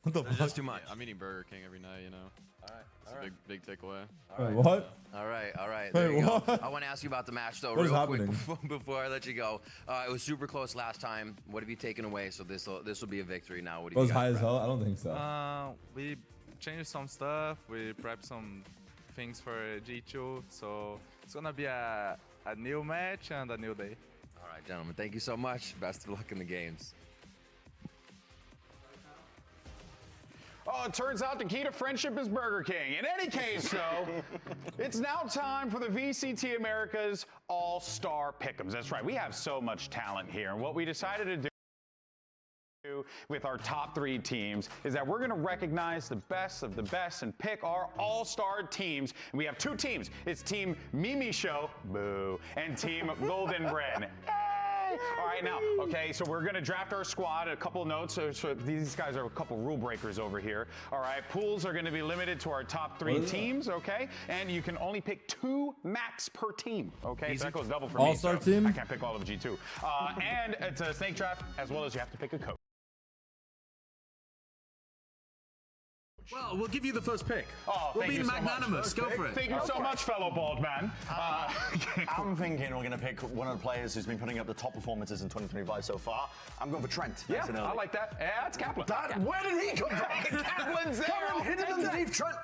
What the It's fuck? just too much. I'm eating Burger King every night, you know. All right. Big takeaway. Wait, what? All right. Wait, There you go. what? I want to ask you about the match, though, What is real quick happening? before I let you go. It was super close last time. What have you taken away? So this will be a victory now. What It do you was got? high as hell? I don't think so. We changed some stuff. We prepped some things for G2. So it's gonna be a new match and a new day. All right, gentlemen. Thank you so much. Best of luck in the games. Oh, it turns out the key to friendship is Burger King. In any case, though, it's now time for the VCT America's All-Star Pick'ems. That's right, we have so much talent here. And what we decided to do with our top 3 teams is that we're going to recognize the best of the best and pick our all-star teams. And we have 2 teams. It's Team Mimi Show, boo, and Team Golden Bren. All right, now, okay, so we're going to draft our squad. A couple of notes. So these guys are a couple rule breakers over here. All right, pools are going to be limited to our top 3 teams, okay? And you can only pick 2 max per team, okay? So that goes double for me. All-star team? I can't pick all of G2. And it's a snake draft, as well as you have to pick a coach. Well, we'll give you the first pick. Oh, we'll thank be you so much. magnanimous. Go for it. Thank you so much, fellow bald man. I'm thinking we're going to pick one of the players who's been putting up the top performances in 2025 so far. I'm going for Trent. Yeah, I like that. Yeah, that's Kaplan. Where did he come from? Kaplan's there. Come on, hit it underneath Trent.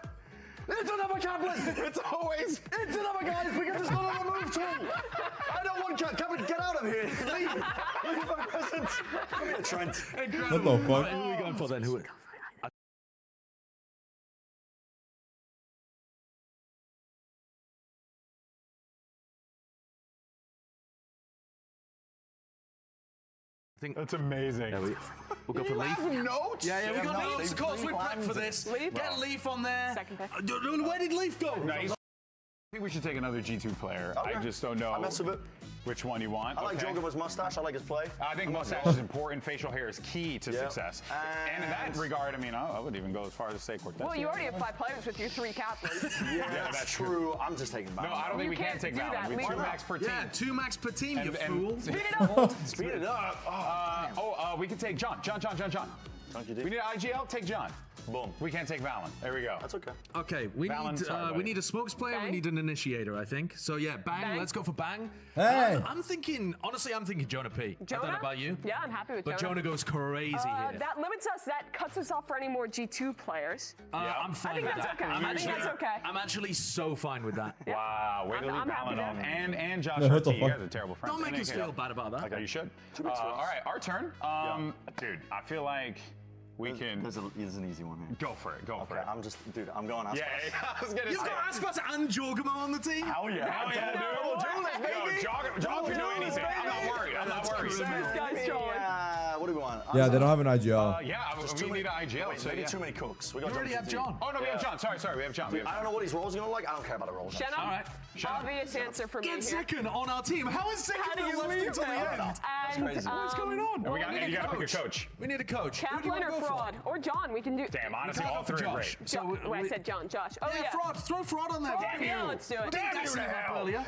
It's another Kaplan. It's always. It's another guy because it's not on the move tool. I don't want Kaplan. Get out of here. Leave. Leave my presence. Come here, Trent. What the fuck? Who are we going for then? Who? That's amazing. We'll go for Leaf. Notes? Yeah, we got notes. Of course, we're prepped for this. Get Leaf on there. Second pick. Where did Leaf go? Nice. I think we should take another G2 player. Okay. I just don't know I mess with it. which one you want. I like okay. Jogamo's mustache. I like his play. I think mustache is important. Facial hair is key to success. And in that regard, I mean, I would even go as far as to say Cortez. Well, you already have 5 players with your 3 Kaplans. Yeah, that's true. I'm just taking Valorant. No, I don't think we can take Valorant. We have 2 max per team. Yeah, 2 max per team, you fool. Speed it up. Speed it up. We can take John. John. We need an IGL. Take John. Boom. We can't take Valen. There we go. That's okay. Okay, we need a smokes player. Bang. We need an initiator, I think. So yeah, Bang. Let's go for Bang. Hey. I'm thinking Jonah P. I don't know about you. Yeah, I'm happy with But Jonah. Jonah goes crazy here. That limits us. That cuts us off for any more G2 players. I'm fine with that's that. okay. I think that's okay. I'm actually so fine with that. Wow, way to leave I'm happy Valen with on. that. And Josh Yeah, what the RT, you fuck? guys are terrible friends. Don't make us feel bad about that. Okay, you should. All right, our turn. Dude, I feel like we can There's an easy one here. go for it. Go for Okay, it. I'm going Aspas. Yeah, I was gonna You've say. got Aspas and Jorgamo on the team? Hell yeah, dude. John can do anything. I'm not worried. This guy's John. What do we want? Yeah, they don't have an IGL. Yeah, we need an IGL. Wait, so maybe yeah. too many cooks. We You already have John. Oh, no, we have John. Sorry, we have John. I don't know what his role's going to look like. I don't care about the roles. Shannon, All right. obvious answer for me here. Get second on our team. How is second How do you left leave until the him? end? And, crazy. What's going on? And you gotta pick a coach. We need a coach. Who do you Kaplan wanna or go for? Fraud? Or John, we can do. Damn, honestly, Can't all go for 3 are Josh. great. So I said John, Josh. Oh, yeah, yeah. Fraud. Throw Fraud on there. Fraud, yeah, let's do it. Damn you That's to him up hell. earlier.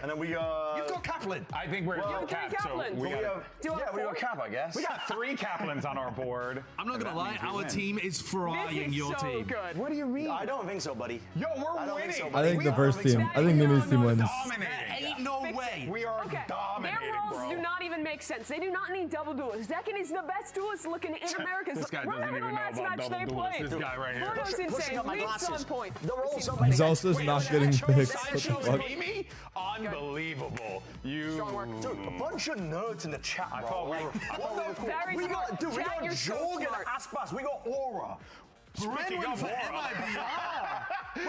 And then we You've got Kaplan. I think we're Well, capped, three so Kaplans. we Do got you want we four? got Cap, I guess. we got 3 Kaplans on our board. I'm not going to lie. means we Our win. team is frying This is your so team. good. What do you mean? I don't think so, buddy. Yo, I we're don't think winning. so, I buddy. think the We first are team. I think Mimi's team wins. Dominating. Ain't no way. We are Okay, dominating, their roles bro. do not even make sense. They do not need double duelists. Zekin is the best duelist looking in America. This guy doesn't Remember even the know last about match they double duelists. played? This guy right here. Bruno's Pushing insane. up my Leaf's glasses. on point. The roles so He's many. also not getting picked. What the fuck? Mimi? Unbelievable. Strong work. Dude, a bunch of nerds in the chat, bro. I thought we were- What the Very we smart. got, dude, we Chat, got you're so Jorgen, smart. Aspas, we got Aura. Speaking Bren went of for Aura. MIBR.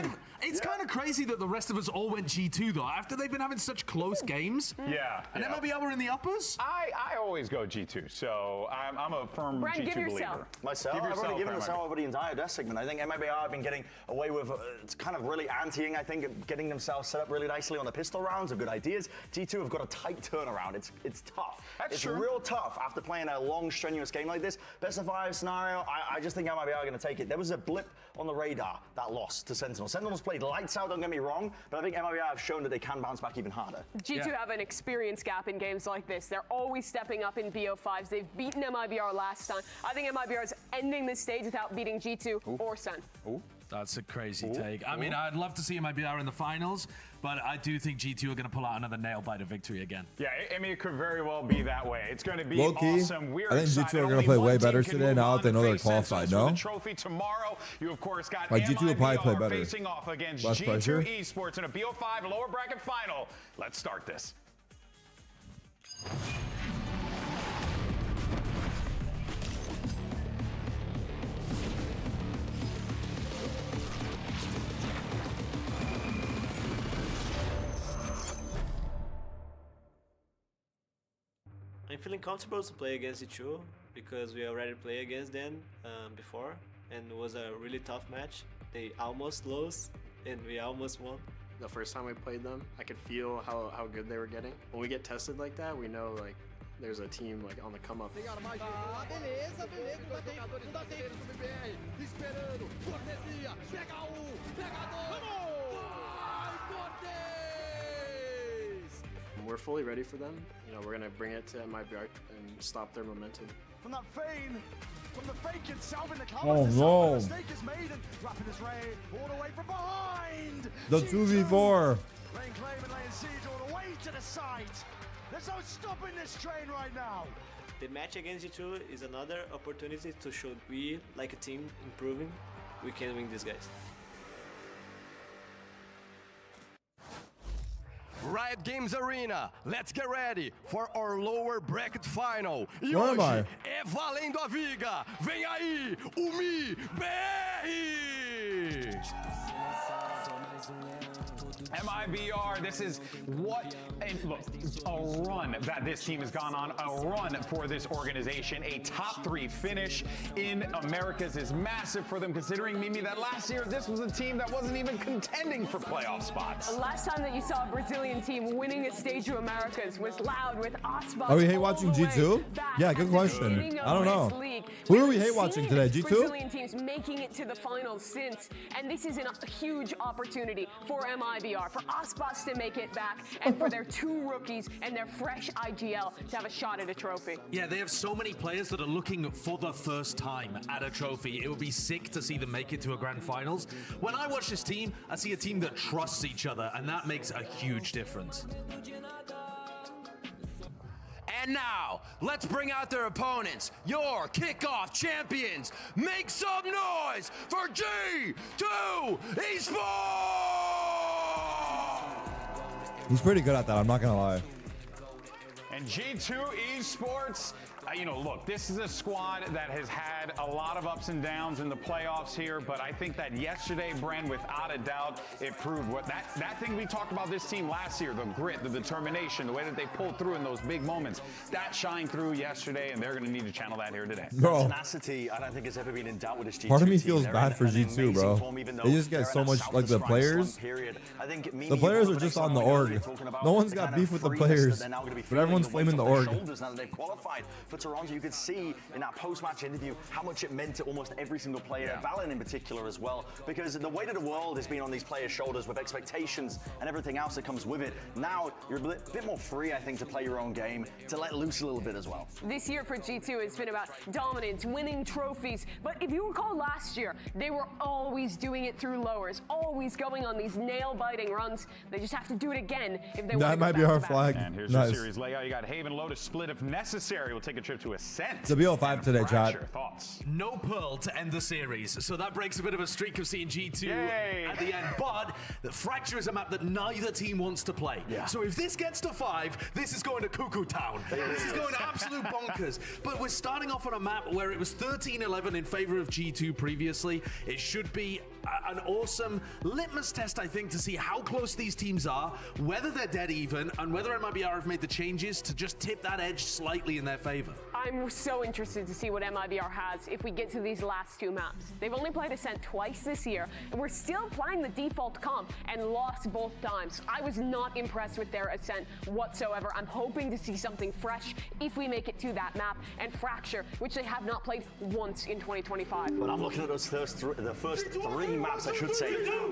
Wait, it's kind of crazy that the rest of us all went G2 though. After they've been having such close games. Yeah. And MIBR were in the uppers. I always go G2, so I'm a firm Brent, G2 give yourself. believer. Myself, Give I've yourself already given for this out over the entire death segment. I think MIBR have been getting away with, it's kind of really anteing, I think, getting themselves set up really nicely on the pistol rounds of good ideas. G2 have got a tight turnaround. It's tough. That's it's true. real tough after playing a long, strenuous game like this. Best of 5 scenario, I just think MIBR MIBR are going to take it. There was a blip on the radar that lost to Sentinel. Sentinel's played lights out, don't get me wrong, but I think MIBR have shown that they can bounce back even harder. G2 have an experience gap in games like this. They're always stepping up in BO5s. They've beaten MIBR last time. I think MIBR is ending this stage without beating G2 or Sen. That's a crazy take. I mean, I'd love to see MIBR in the finals, but I do think G2 are going to pull out another nail-biter victory again. Yeah, I mean, it could very well be that way. It's going to be Low-key, awesome. We're I think G2 excited. are gonna Only play one way team better can today move now on that they and know they're face Sentinels qualified, for no? the trophy tomorrow. You, of course, got Like, G2 will probably play MIBR better. facing off against Less G2 pressure. Esports in a BO5 lower bracket final. Let's start this. I'm feeling comfortable to play against G2 because we already played against them before, and it was a really tough match. They almost lost and we almost won. The first time we played them, I could feel how good they were getting. When we get tested like that, we know like there's a team like on the come up. We're fully ready for them. You know, we're gonna bring it to MIBR and stop their momentum. From that feign, from the fake itself in the Oh, covers, no. the mistake is made and wrapping his ray all the way from behind. The 2v4. Laying claim and laying siege all the way to the site. There's no stopping this train right now. The match against G2 is another opportunity to show we, like a team, improving. We can win these guys. Riot Games Arena, let's get ready for our lower bracket final. E Where am I? hoje é valendo a viga. Vem aí, o Mi BR! MIBR, this is what a run that this team has gone on, a run for this organization. A top 3 finish in Americas is massive for them, considering, Mimi, that last year this was a team that wasn't even contending for playoff spots. The last time that you saw a Brazilian team winning a stage of Americas was loud with Aspas. Are we hate watching G2? Yeah, good question. I don't know. Who are we hate watching today? G2? Brazilian teams making it to the finals since, and this is a huge opportunity for MIBR, for Aspas to make it back, and for their 2 rookies and their fresh IGL to have a shot at a trophy. Yeah, they have so many players that are looking for the first time at a trophy. It would be sick to see them make it to a grand finals. When I watch this team, I see a team that trusts each other, and that makes a huge difference. And now, let's bring out their opponents, your kickoff champions. Make some noise for G2 Esports! He's pretty good at that, I'm not gonna lie. And G2 Esports, you know, look, this is a squad that has had a lot of ups and downs in the playoffs here, but I think that yesterday, Bren, without a doubt, it proved what that thing we talked about this team last year, the grit, the determination, the way that they pulled through in those big moments, that shined through yesterday, and they're going to need to channel that here today. Bro, Tenacity, I don't think has ever been in doubt with this G2 part of me team. feels They're bad in for an G2, amazing bro. form, even though They just get they're so in a much, like, the South-Australian players. slump period. I think Mimi The players hit are just on on the earlier, org. talking about No one's the got kind beef of with the freeness that players, they're now gonna be but everyone's feeling, flaming the weight off org. their shoulders now that they've qualified for Toronto. You could see in that post-match interview how much it meant to almost every single player, Valorant in particular as well, because the weight of the world has been on these players' shoulders with expectations and everything else that comes with it. Now you're a bit more free, I think, to play your own game, to let loose a little bit as well. This year for G2 has been about dominance, winning trophies. But if you recall last year, they were always doing it through lowers, always going on these nail-biting runs. They just have to do it again if they want to That might be our flag. And here's Nice. your series layout. You got Haven Lotus split if necessary. We'll take a trip to Ascent. It's a BO5 today, chat. Your thoughts? No Pearl to end the series, so that breaks a bit of a streak of seeing G2 Yay. at the end. But the Fracture is a map that neither team wants to play. So if this gets to 5, this is going to Cuckoo Town. This is going to absolute bonkers. But we're starting off on a map where it was 13-11 in favor of G2 previously. It should be an awesome litmus test, I think, to see how close these teams are, whether they're dead even, and whether MIBR have made the changes to just tip that edge slightly in their favor. I'm so interested to see what MIBR has if we get to these last two maps. They've only played Ascent twice this year, and we're still playing the default comp and lost both times. I was not impressed with their Ascent whatsoever. I'm hoping to see something fresh if we make it to that map, and Fracture, which they have not played once in 2025. But I'm looking at those the first three maps, I should say.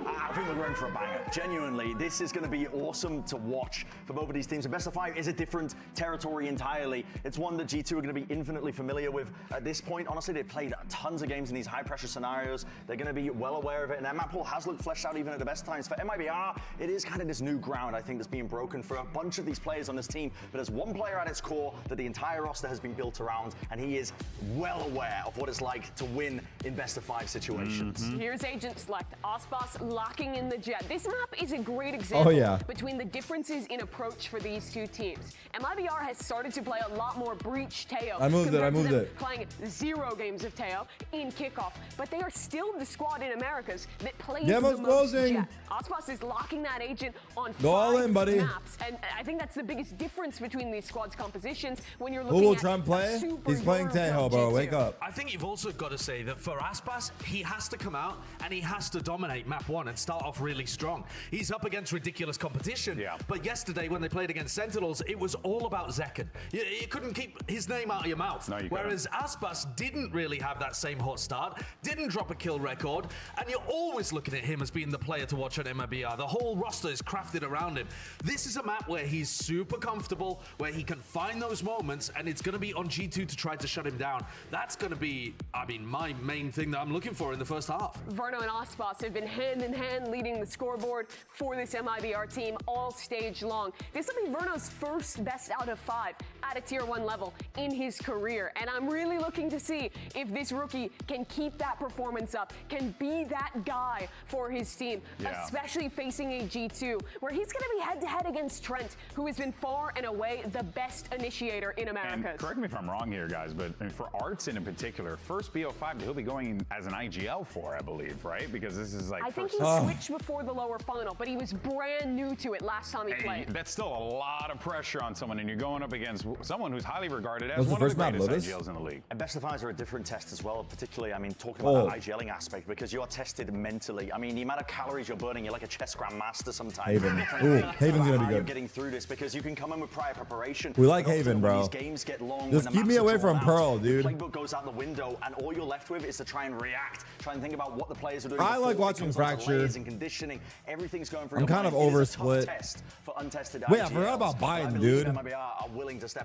I think we're going for a banger. Genuinely, this is going to be awesome to watch for both of these teams. The best of 5 is a different territory entirely. It's one that G2 are going to be infinitely familiar with at this point. Honestly, they've played tons of games in these high-pressure scenarios. They're going to be well aware of it, and their map pool has looked fleshed out even at the best times. For MIBR, it is kind of this new ground, I think, that's being broken for a bunch of these players on this team. But there's one player at its core that the entire roster has been built around, and he is well aware of what it's like to win in best of 5 situations. Here's Agent Select, Ospas locking in the Jet. This map is a great example between the differences in approach for these two teams. MIBR has started to play a lot more Breach Teo. I moved it. Playing 0 games of Teo in kickoff, but they are still the squad in Americas that plays the most closing. Jet. Ospas is locking that Agent on 5 all in, buddy. maps, and I think that's the biggest difference between these squads' compositions when you're Who looking will at Trump play? He's playing Tejo, Tejo, bro. Wake up. I think you've also got to say that for Aspas, he has to come out and he has to dominate map 1 and start off really strong. He's up against ridiculous competition, but yesterday when they played against Sentinels, it was all about Zekken. You couldn't keep his name out of your mouth. No, you Whereas Aspas didn't really have that same hot start, didn't drop a kill record, and you're always looking at him as being the player to watch on MIBR. The whole roster is crafted around him. This is a map where he's super comfortable, where he can find those moments, and it's going to be on G2 to try to shut him down. That's going to be, I mean, my main thing that I'm looking for in the first half. Verno and Ospas have been hand in hand leading the scoreboard for this MIBR team all stage long. This will be Verno's first best out of 5 at a tier 1 level in his career, and I'm really looking to see if this rookie can keep that performance up, can be that guy for his team, especially facing a G2 where he's going to be head-to-head against Trent, who has been far and away the best initiator in America. And correct me if I'm wrong here, guys, but I mean, for Artson in particular, first BO5 he'll be going as an IGL for, I believe, right? Because this is like I think he switched before the lower final, but he was brand new to it last time he played. That's still a lot of pressure on someone, and you're going up against someone who's highly regarded as was one the of the first map, greatest Lotus? IGLs in the league. And best of 5s are a different test as well, particularly, I mean, talking about that IGLing aspect, because you are tested mentally. I mean, the amount of calories you're burning, you're like a chess grandmaster sometimes. Haven. Ooh, Haven's gonna be good. You're getting through this because you can come in with prior preparation. We like Haven, bro. These games get long. Just keep me away from Pearl, dude. The playbook goes out the window, and all you're left with is to try and react, try and think about what the players are doing. I like watching Fracture. And conditioning, everything's going through. I'm kind of over split. For untested Wait, I forgot about Biden, dude.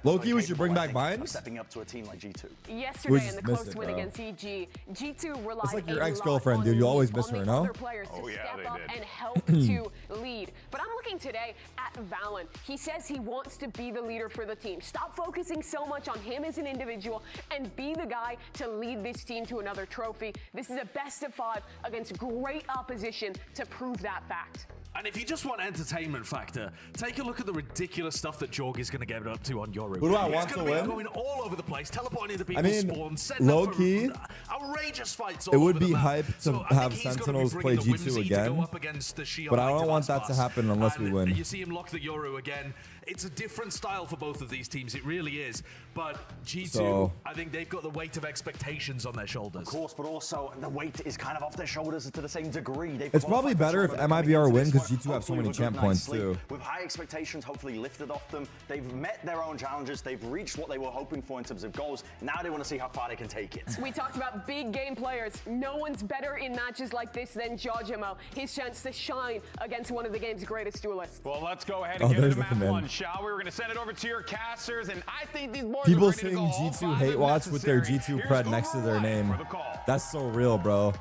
Loki, we should bring back Biden. Stepping up to a team like G2. Yesterday in the close win against EG, G2 relied it's like your a ex-girlfriend, lot dude. You on always miss her, no? other players to step up and help to lead. But I'm looking today at Valorant. He says he wants to be the leader for the team. Stop focusing so much on him as an individual and be the guy to lead this team to another trophy. This is a best of 5 against great opposition to prove that fact. And if you just want entertainment factor, take a look at the ridiculous stuff that Jorg is going to get up to on Yoru. Who do I want to win? Going all over the place, teleporting into people's spawn, setting low up key, outrageous fights all it would over be the map. hype to have Sentinels play G2 again, but I don't want that to happen unless we win. You see him lock the Yoru again. It's a different style for both of these teams, it really is. But G2, I think they've got the weight of expectations on their shoulders. Of course, but also the weight is kind of off their shoulders to the same degree. It's probably better if MIBR win because G2 have so many champ points too. With high expectations hopefully lifted off them, they've met their own challenges, they've reached what they were hoping for in terms of goals. Now they want to see how far they can take it. We talked about big game players. No one's better in matches like this than Jojimo. His chance to shine against one of the game's greatest duelists. Well, let's go ahead and get into map 1, shall we? We're going to send it over to your casters, and I think these boys people are ready saying to go G2 hate watch with their G2 pred next to their name. That's so real, bro.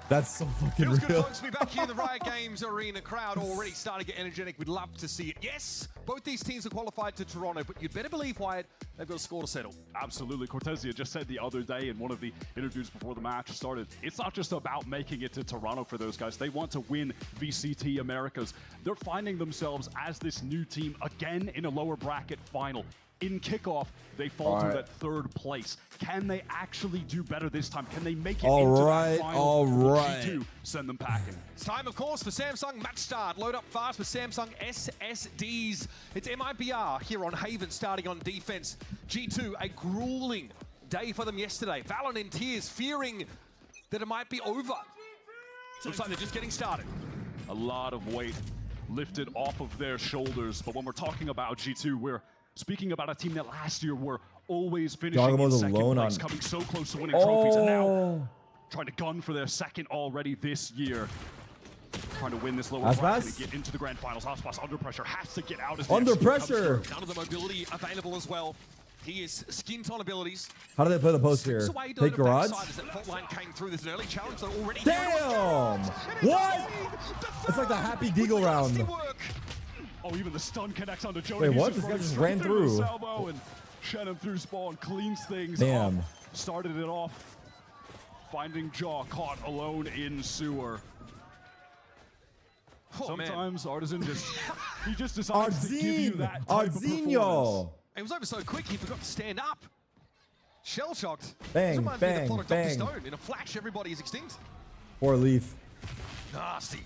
That's so fucking Feels real. good, folks, to be back here in the Riot Games Arena. Crowd already starting to get energetic. We'd love to see it. Yes, both these teams are qualified to Toronto, but you'd better believe, Wyatt, they've got a score to settle. Absolutely. Cortezia just said the other day in one of the interviews before the match started, it's not just about making it to Toronto for those guys. They want to win VCT Americas. They're finding themselves as this new team again in a lower bracket final. in kickoff, they fall to that 3rd place. Can they actually do better this time? Can they make it into that final? All right. G2 send them packing. It's time, of course, for Samsung Match Start. Load up fast with Samsung SSDs. It's MIBR here on Haven starting on defense. G2, a grueling day for them yesterday. Valorant in tears, fearing that it might be over. Looks like they're just getting started. A lot of weight lifted off of their shoulders. But when we're talking about G2, we're speaking about a team that last year were always finishing in 2nd place, coming so close to winning trophies, and now trying to gun for their 2nd already this year. Trying to win this lower bracket and get into the grand finals. Aspas under pressure, has to get out as under pressure. None of the mobility available as well. He is skint on abilities. How do they play the post here? Take garage? Damn! What? It's like the happy Deagle round. Oh, even the stun connects onto Jody. Wait, what? This guy just ran through. And Shannon through spawn, cleans things Damn. up. Started it off. Finding Jaw caught alone in sewer. Oh, sometimes man. Artisan he just decides to give you that type of performance. It was over so quick, he forgot to stand up. Shell-shocked. Bang, bang, bang. In a flash, everybody is extinct. 4 leaf. Nasty.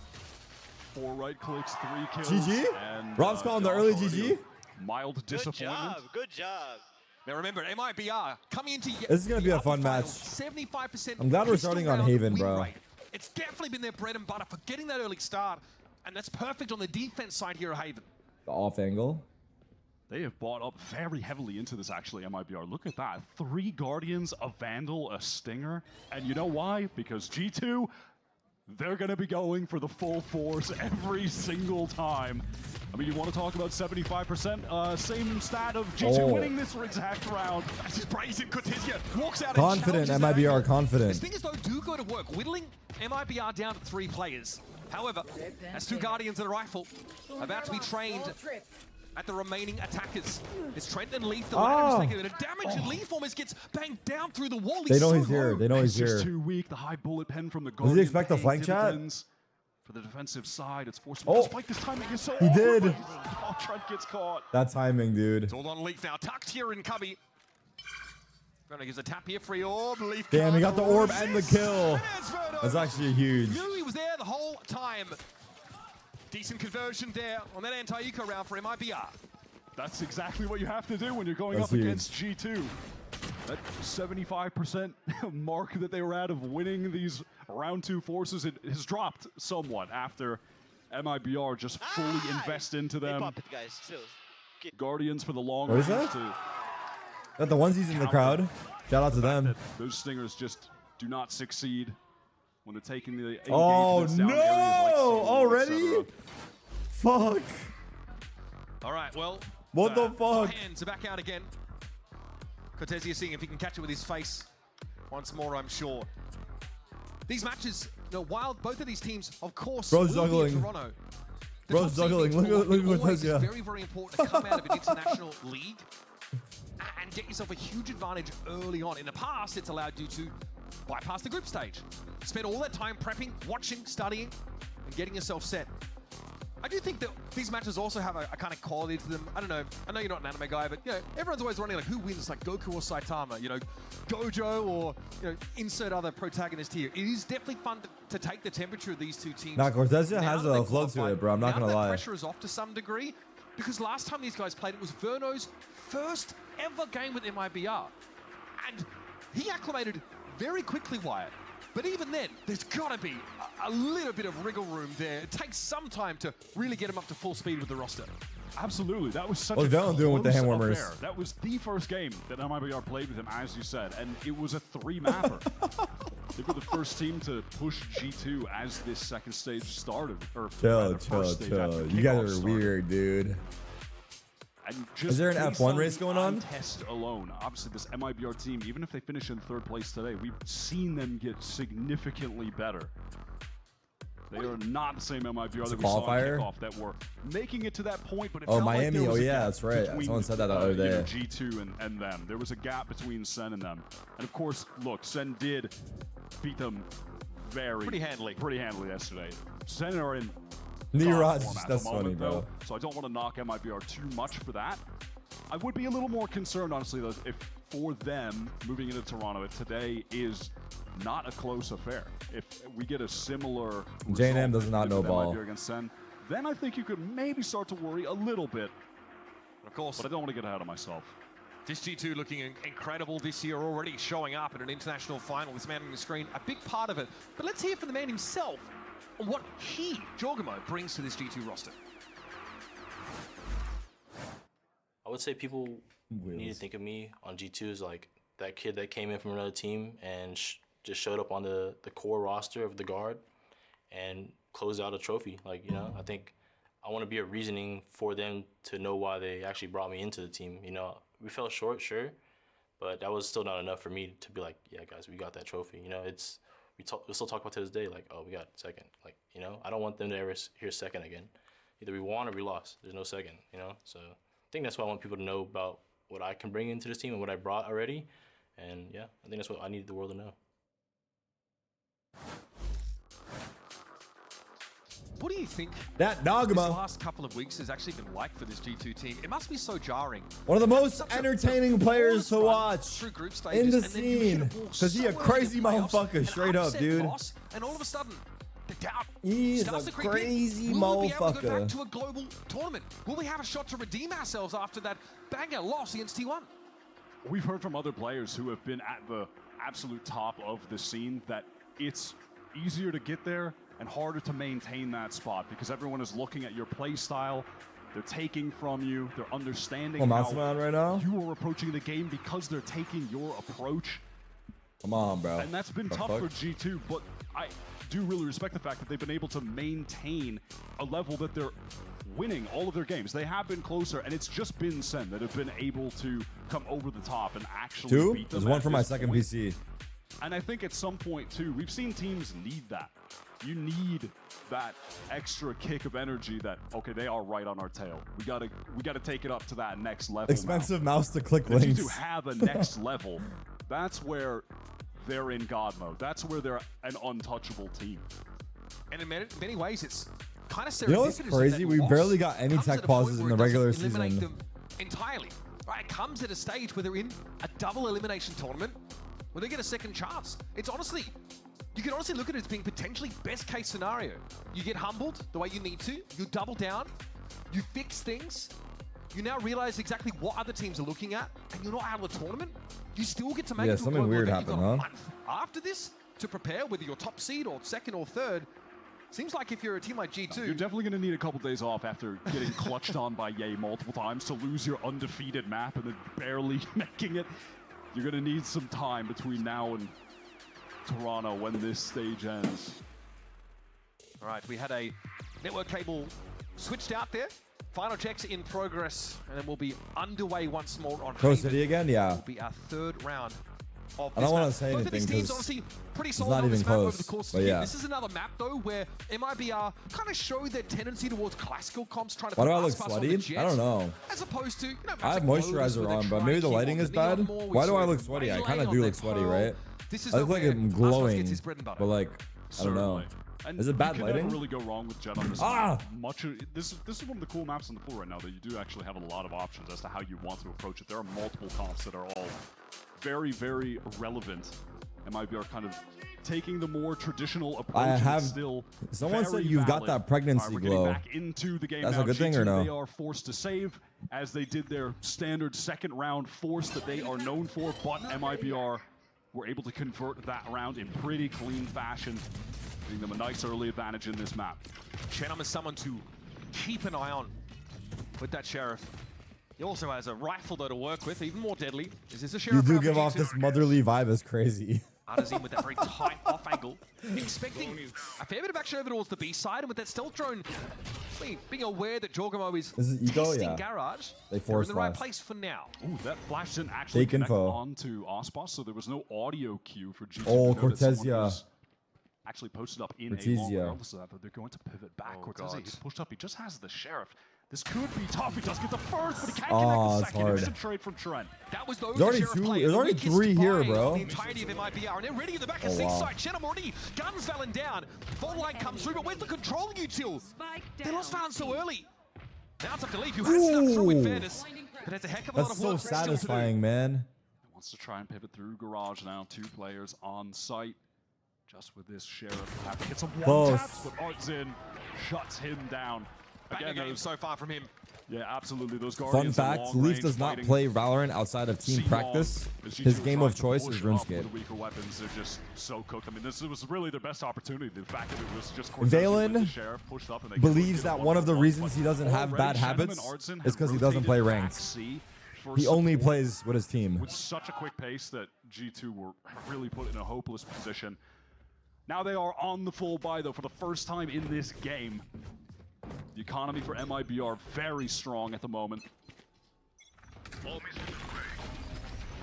4 right clicks, 3 kills. GG? And, Rob's calling the early GG? Mild disappointment. Good job. Now remember, MIBR coming into this is going to be a fun match. 75%. I'm glad we're starting on Haven, bro. Rate. It's definitely been their bread and butter for getting that early start, and that's perfect on the defense side here at Haven. The off angle. They have bought up very heavily into this, actually, MIBR. Look at that. 3 Guardians, a Vandal, a Stinger. And you know why? Because G2, they're going to be going for the full force every single time. I mean, you want to talk about 75%? Same stat of G2 winning this exact round. That's just brazen. Cortezia walks out confident, MIBR confident. The thing is, though, do go to work. Whittling MIBR down to 3 players. However, as 2 Guardians and a Rifle about to be trained at the remaining attackers. It's Trent and Leaf, the latter who's taking a bit of damage, and Leaf almost gets banged down through the wall. They know he's here. They know he's here. Just too weak. The high bullet pen from the Does he expect the flank chat? For the defensive side, it's forced to spike this timing is so he did. Oh, Trent gets caught. That timing, dude. It's all on Leaf now. Tucked here in Cubby. Gonna gives a tap here, free orb. Leaf. Damn, he got the orb and the kill. That's actually huge. Knew he was there the whole time. Decent conversion there on that anti-eco round for MIBR. That's exactly what you have to do when you're going up against G2. That 75% mark that they were at of winning these round 2 forces, it has dropped somewhat after MIBR just fully invest into them. Guardians for the long What is that? Got the onesies in the crowd. Shout out to them. Those Stingers just do not succeed when they're taking the oh down no! Areas like already? Fuck. All right, well. What the fuck? Hands are back out again. Cortezia seeing if he can catch it with his face once more, I'm sure. These matches, you know, while both of these teams, of course, Bro's will juggling. be in Toronto. Bro's juggling. Look at Cortezia. It's very, very important to come out of an international league and get yourself a huge advantage early on. In the past, it's allowed you to bypass the group stage. Spend all that time prepping, watching, studying, and getting yourself set. I do think that these matches also have a kind of quality to them. I don't know. I know you're not an anime guy, but you know, everyone's always running like who wins, like Goku or Saitama, you know, Gojo or insert other protagonist here. It is definitely fun to take the temperature of these 2 teams. Now Cortezia has a flow to it, bro. I'm not gonna lie. Pressure is off to some degree because last time these guys played, it was Verno's first ever game with MIBR, and he acclimated very quickly, Wyatt. But even then, there's got to be a little bit of wriggle room there. It takes some time to really get him up to full speed with the roster. Absolutely. That was such a close doing with the hand warmers? Affair. That was the first game that MIBR played with him, as you said, and it was a 3-mapper. They were the first team to push G2 as this second stage started. Or chill. You guys are weird, dude. And just is there an F1 race going on? Test alone. Obviously, this MIBR team, even if they finish in 3rd place today, we've seen them get significantly better. They are not the same MIBR that we saw in kickoff that were making it to that point, but it felt Miami. Like that's right. Someone said that the other day. G2 and them. There was a gap between Sen and them. And of course, look, Sen did beat them pretty handily yesterday. Sen are in Niraj, that's funny, bro. So I don't want to knock MIBR too much for that. I would be a little more concerned, honestly, though, if for them moving into Toronto, if today is not a close affair. If we get a similar J&M does not know ball. Against Sen, then I think you could maybe start to worry a little bit. Of course. But I don't want to get ahead of myself. This G2 looking incredible this year, already showing up at an international final. This man on the screen, a big part of it. But let's hear from the man himself on what he, Jorgamo, brings to this G2 roster. I would say people need to think of me on G2 as like that kid that came in from another team and just showed up on the core roster of the Guard and closed out a trophy. Like, you know, I think I want to be a reasoning for them to know why they actually brought me into the team. You know, we fell short, sure, but that was still not enough for me to be like, yeah, guys, we got that trophy. You know, we still talk about to this day, like, oh, we got second. Like, you know, I don't want them to ever hear second again. Either we won or we lost. There's no second, you know? So I think that's what I want people to know about what I can bring into this team and what I brought already. And yeah, I think that's what I need the world to know. What do you think that this Dogma last couple of weeks has actually been like for this G2 team? It must be so jarring. One of the most entertaining players to watch in the scene. Because he a crazy motherfucker, straight up, dude. And all of a sudden, the doubt He's starts a to creep crazy in. Will we be able to go motherfucker. back to a global tournament? Will we have a shot to redeem ourselves after that banger loss against T1? We've heard from other players who have been at the absolute top of the scene that it's easier to get there and harder to maintain that spot because everyone is looking at your play style. They're taking from you. They're understanding mouse how around right now. You are approaching the game because they're taking your approach. Come on, bro. And that's been The tough fuck? for G2, but I do really respect the fact that they've been able to maintain a level that they're winning all of their games. They have been closer, and it's just been Sen that have been able to come over the top and actually Two? beat them. There's one at for my this second point. PC. And I think at some point, too, we've seen teams need that. You need that extra kick of energy that, okay, they are right on our tail. We gotta take it up to that next level. Expensive mouse to click If you links. do have a next level, that's where they're in God mode. That's where they're an untouchable team. And in many ways, it's kind of serendipitous. You know what's crazy? We barely got any tech pauses in the regular eliminate season. them entirely. Right, it comes at a stage where they're in a double elimination tournament where they get a second chance. It's honestly, you can honestly look at it as being potentially best case scenario. You get humbled the way you need to, you double down, you fix things, you now realize exactly what other teams are looking at, and you're not out of the tournament. You still get to make Yeah, it to a something global weird event. You've happened, got huh? a month after this to prepare, whether you're top seed or second or third. Seems like if you're a team like G2... You're definitely going to need a couple days off after getting clutched on by Ye multiple times to lose your undefeated map and then barely making it. You're going to need some time between now and Toronto when this stage ends. All right, we had a network cable switched out there. Final checks in progress, and then we'll be underway once more on Pro Haven. City again? Yeah. It'll be our third round of I this don't want map. to say Both of these anything teams because honestly pretty it's solid not on this even map over close. the course of But the year. yeah. This is another map though where MIBR kind of show their tendency towards classical comps, trying to Why put do I look us on the sweaty? jet, I don't know. as opposed to, you know, I have maps like moisturizer Lotus where they're on, but trying maybe to the keep lighting on is the neon bad. more. We Why do saw I look sweaty? I Relay kind of on do their look sweaty, Pearl. right? This is I look not like where I'm Aspas glowing, gets his bread and butter. but like, I don't know. And Is it bad you can lighting? never really go wrong with Jet on this Ah! map. This is one of the cool maps on the pool right now that you do actually have a lot of options as to how you want to approach it. There are multiple comps that are all very, very relevant. MIBR kind of taking the more traditional approach. I and have. it's still Someone very said you've got valid. that pregnancy All right, we're glow. getting back into the game That's now. a good thing or G2, no? They are forced to save as they did their standard second round force that they are known for, but MIBR were able to convert that round in pretty clean fashion, giving them a nice early advantage in this map. Chenom is someone to keep an eye on with that Sheriff. He also has a rifle though to work with, even more deadly. Is this a You Sheriff? do round for give off G2? this motherly vibe as crazy. Adazim with that very tight off angle, expecting a fair bit of action over towards the B side, and with that stealth drone, being aware that Jorgamo is This is Eco? testing Yeah. Garage. They They're in forced the right flash. place for now. Ooh, that flash didn't actually Fake connect info. onto Aspas, so there was no audio cue for G2. Oh, to know that someone Cortesia. was actually posted up in a long. Cortesia. Regardless of that, but they're going to pivot back. Cortesia, he's pushed up. He just has the Sheriff. This could be tough. He does get the first, but he can't Oh, connect the it's second. hard. It's a trade from Trent. That was those There's already Sheriff two- players. there's The already weakest three here, buy bro. of The entirety of MIBR, and they're ready at the back of Oh, six wow. side. Chenom already guns valen down. Ball line comes through, but where's the control util? They lost Valorant so early. Now it's up to Leaf, who has snuck through in fairness, but it's a heck of a lot That's of work so still to do. satisfying, man. Wants to try and pivot through garage now. 2 players on site. Just with this Sheriff, have to get some one taps, but Artzin shuts him down. Again, game so far from him. Yeah, absolutely. Those Fun Guardians fact, Leaf does not play Valorant outside of team practice. His game of choice is RuneScape. The weaker weapons are just so cooked. I mean, this was really their best opportunity. The fact that it was just Valen believes that one of the reasons he doesn't have bad habits is because he doesn't play ranked. He only plays with his team. With such a quick pace that G2 were really put in a hopeless position. Now they are on the full buy, though, for the first time in this game. The economy for MIBR very strong at the moment. All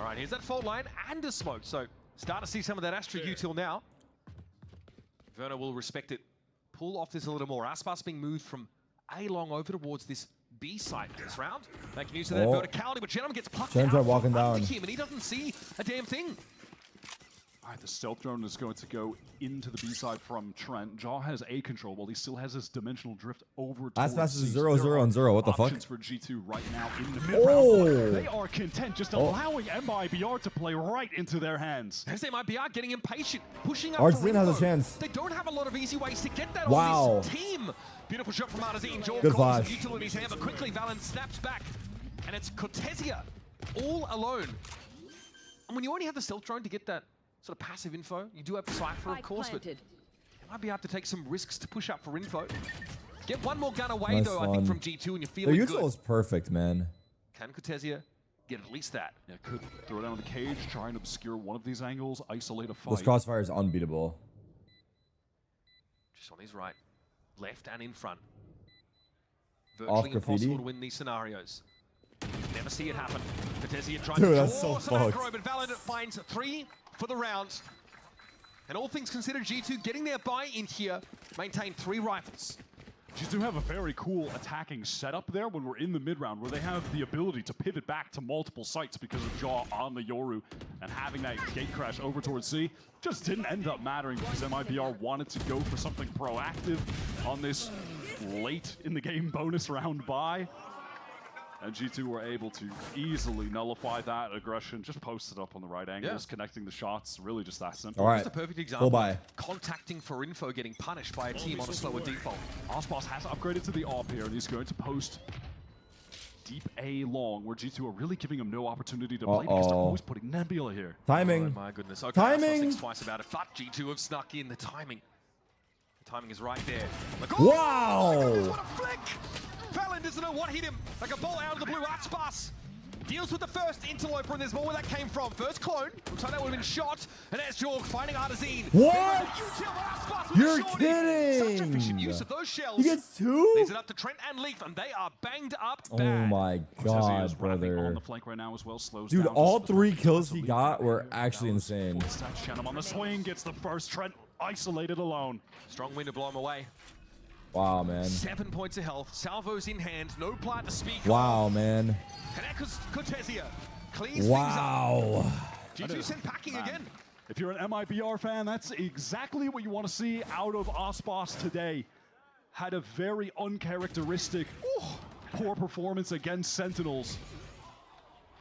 right, here's that fault line and a smoke. So start to see some of that Astra util now. Verna will respect it. Pull off this a little more. Aspas being moved from A long over towards this B site this round. Making use of that verticality, but Gentleman gets plucked out walking down. him, and he doesn't see a damn thing. All right, the stealth drone is going to go into the B side from Trent. Jaw has A control while he still has his dimensional drift over towards Aspas is C. 0-0 and 0. What the fuck? For G2 right now in the mid-round. They are content just allowing MIBR to play right into their hands. As MIBR getting impatient, pushing up Artzin has a chance. They don't have a lot of easy ways to get that on this team. Beautiful shot from Artazine. Joel Good calls flash. util in his hand, but quickly Valen snaps back. And it's Cortesia all alone. And when you only have the stealth drone to get that sort of passive info, you do have Cypher, of course, but you might be able to take some risks to push up for info. Get one more gun away, though, I think, from G2, and you're feeling Their good. util is perfect, man. Can Cortesia get at least that? Yeah, could throw down the cage, try and obscure one of these angles, isolate a fight. This crossfire is unbeatable. Just on his right, left, and in front. Off Virtually graffiti. impossible to win these scenarios. Never see it happen. Cortesia trying Dude, to that's so draw some aggro, fucked. but Valen finds 3 for the round. And all things considered, G2 getting their buy in here, maintain 3 rifles. G2 have a very cool attacking setup there when we're in the mid-round, where they have the ability to pivot back to multiple sites because of Jaw on the Yoru, and having that gate crash over towards C just didn't end up mattering because MIBR wanted to go for something proactive on this late in the game bonus round buy. And G2 were able to easily nullify that aggression, just post it up on the right angles, connecting the shots, really just that simple. All right, Just a perfect example. full buy. Of contacting for info, getting punished by a team on a slower default. Aspas has upgraded to the AWP here, and he's going to post deep A long, where G2 are really giving him no opportunity to play because they're always putting Nebula here. Timing. Oh my goodness. Okay, Timing. Thinks twice about it, but G2 have snuck in the timing. The timing is right there. Like, Wow. My goodness, what a flick! Valen doesn't know what hit him. Like a ball out of the blue. Aspas deals with the first interloper, and there's more where that came from. First clone. Looks like that would have been shot. And there's Jorg finding Artazine. What? You're kidding! Such efficient use of those shells. He gets 2? Leaves it up to Trent and Leaf, and they are banged up Oh bad. my god, brother. On the flank right now as well, slows Dude, down all just 3 kills he got were actually insane. Shenum on the swing, gets the first. Trent isolated alone. Strong wind to blow him away. Wow, man. 7 points of health. Salvos in hand. No plant to speak Wow, of. man. Kaneka's Cortesia cleans Wow. things up. G2 sent packing again. If you're an MIBR fan, that's exactly what you want to see out of Aspas today. Had a very uncharacteristic, poor performance against Sentinels.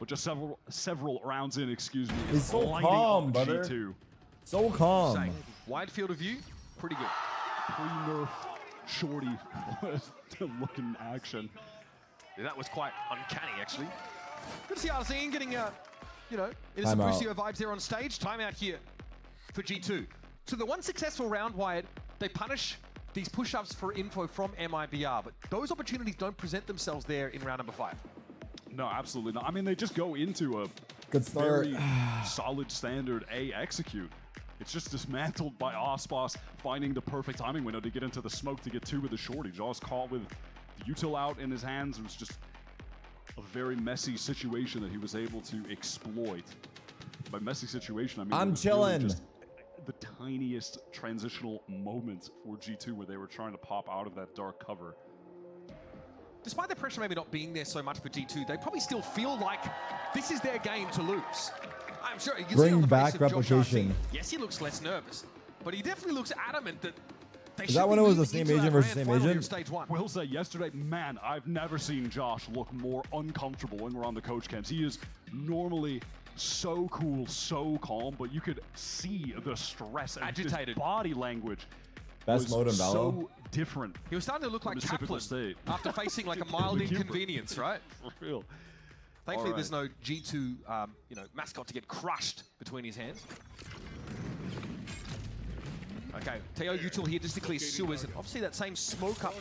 But just several rounds in, excuse me. He's so lighting calm, up brother. G2. So calm. Wide field of view, pretty good. Pre-nerf Shorty looking action. Yeah, that was quite uncanny, actually. Good to see Artazine getting, you know, in Time some out. Crucio vibes there on stage. Timeout here for G2. So the one successful round, Wyatt, they punish these push-ups for info from MIBR, but those opportunities don't present themselves there in round number 5. No, absolutely not. I mean, they just go into a Good start. very solid standard A execute. It's just dismantled by Aspas finding the perfect timing window to get into the smoke to get 2 with the shorty. Jaws caught with the util out in his hands. It was just a very messy situation that he was able to exploit. By messy situation, I mean I'm it was chilling. really just the tiniest transitional moment for G2 where they were trying to pop out of that dark cover. Despite the pressure maybe not being there so much for G2, they probably still feel like this is their game to lose. I'm sure you can see Bring on the back face of Josh replication. Artazine, yes, he looks less nervous, but he definitely looks adamant that Is that when it was the same agent versus same agent? Will say yesterday, man, I've never seen Josh look more uncomfortable when we're on the coach cams. He is normally so cool, so calm, but you could see the stress and agitated body language. Best mode in Valo. So different. He was starting to look like Kaplan after facing like a mild inconvenience, right? For real. Thankfully, there's no G2, mascot to get crushed between his hands. Okay, Teo Util here just to clear sewers, and obviously that same smoke up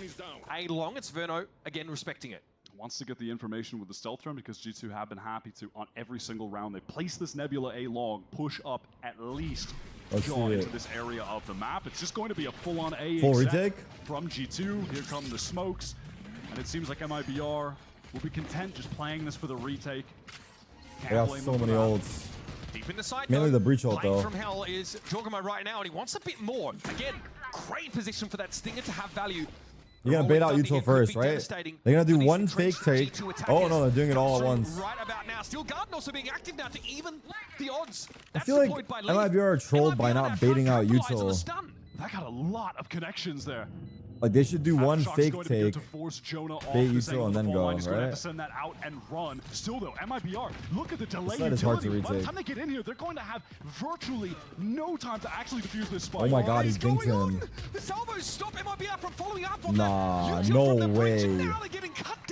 A long. It's Verno again respecting it. Wants to get the information with the stealth run because G2 have been happy to on every single round. They place this Nebula A long, push up at least Jaw into this area of the map. It's just going to be a full-on A full retake from G2. Here come the smokes, and it seems like MIBR will be content just playing this for the retake. They got so many ults. Deep in the side, mainly the breach ult though. From hell is Jorgamo right now, and he wants a bit more. Again, great position for that Stinger to have value. You're gonna bait out Util first, right? They're gonna do one fake take. Oh no, they're doing it all at once. Right about now, Steel Garden also being active now to even the odds. I feel like MIBR are trolled by not baiting out Util. That got a lot of connections there. Like they should do one fake take, bait Util, and then go, Have to right? send that out and run. Still though, MIBR, look at the delay This side is hard to utility. By the retake. time they get in here, they're going to have virtually no time to actually defuse this spike. Oh my god, he's dinked him. The salvos stop MIBR from following up on Nah, no way.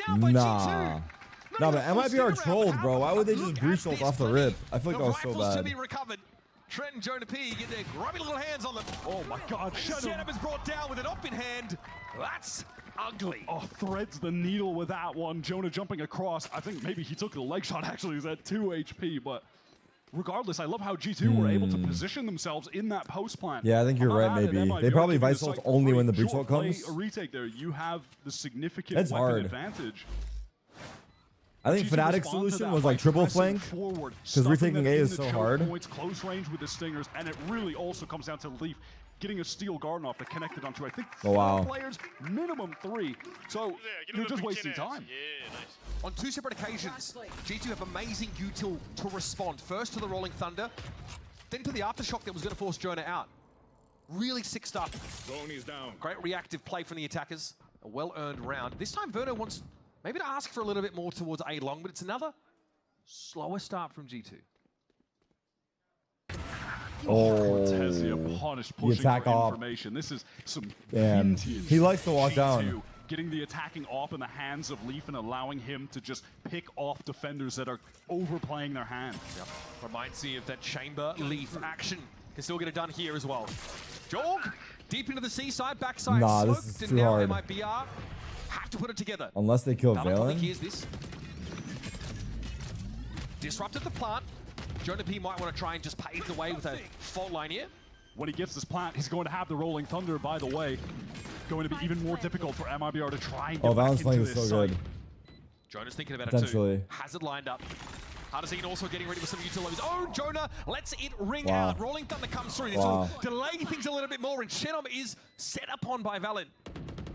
Nah. Nah, but MIBR trolled, bro. Why would they just breach ult off the rip? I feel like that was so bad. Trent and Jonah P get their grubby little hands on them. Oh my god, Shenham is brought down with an op in hand. That's ugly. Oh, threads the needle with that one. Jonah jumping across. I think maybe he took the leg shot actually. He's at 2 HP, but regardless, I love how G2 were able to position themselves in that post plant. Yeah, I think you're right, maybe. They probably vice ult only when the breach ult comes. A retake there. You have the significant That's weapon hard. advantage. I think Fnatic's solution was like triple flank, because retaking A is so hard. Points close range with the stingers, and it really also comes down to Leaf getting a steel garden off that connected onto, I think, 4 players, minimum 3. So you're just wasting time. Yeah, nice. On 2 separate occasions, G2 have amazing util to respond. First to the Rolling Thunder, then to the Aftershock that was going to force Jonah out. Really sick stuff. Is down. Great reactive play from the attackers. A well-earned round. This time Verno wants maybe to ask for a little bit more towards A long, but it's another slower start from G2. Oh, punished, the attack off. This is some Damn. He likes to walk down. Getting the attacking off in the hands of Leaf and allowing him to just pick off defenders that are overplaying their hand. Yep. Reminds me of that Chamber Leaf action. Can still get it done here as well. Jorg, deep into the seaside, backside Nah, smoked, this is and too now hard. MIBR have to put it together. Unless they kill Valorant, I think Valen. here's this. Disrupted the plant. Jonah P might want to try and just pave the way with a fault line here. When he gets this plant, he's going to have the Rolling Thunder, by the way. Going to be even more difficult for MIBR to try and get back Valen's into playing this is so site. good. Jonah's thinking about it Potentially. too. Hazard lined up. Hardazine also getting ready with some util of his own. Jonah lets it ring Wow. out. Rolling Thunder comes through. This Wow. will delay things a little bit more, and Shenham is set upon by Valen.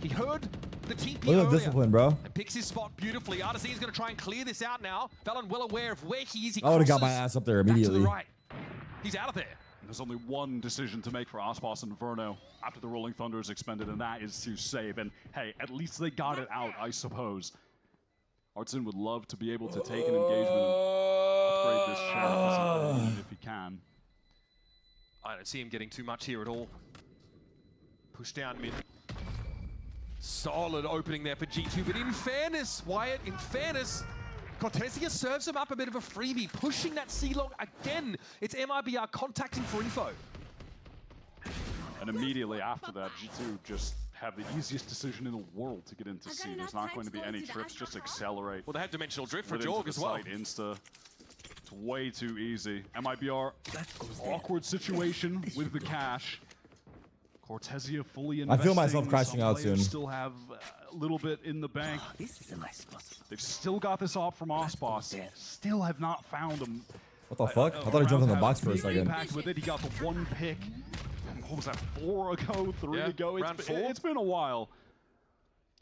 He heard the TP Look at earlier the discipline, bro. and picks his spot beautifully. Hardazine is going to try and clear this out now. Valen well aware of where he is. He I would have got my crosses ass up there back to the immediately. right. He's out of there. There's only one decision to make for Aspas and Verno after the Rolling Thunder is expended, and that is to save. And hey, at least they got it out, I suppose. Artson would love to be able to take an engagement and upgrade this sheriff if he can. I don't see him getting too much here at all. Push down mid. Solid opening there for G2, but in fairness, Wyatt, in fairness, Cortesia serves him up a bit of a freebie, pushing that C-Long again. It's MIBR contacting for info. And immediately after that, G2 just have the easiest decision in the world to get into C. There's not going to be any trips, just accelerate. Well, they had dimensional drift for Right Jorg into as the well. site, Insta. It's way too easy. MIBR, awkward situation with the cash. Cortesia fully investing. I feel myself crashing Some out players soon. Still have a little bit in the bank. This is a nice spot. They've still got this op from Aspas. Still have not found him. What the fuck? I thought I jumped in the box for a second. Impact with it. He got the one pick. What was that? 4 ago, 3 Yeah, ago. round 4. It's been a while.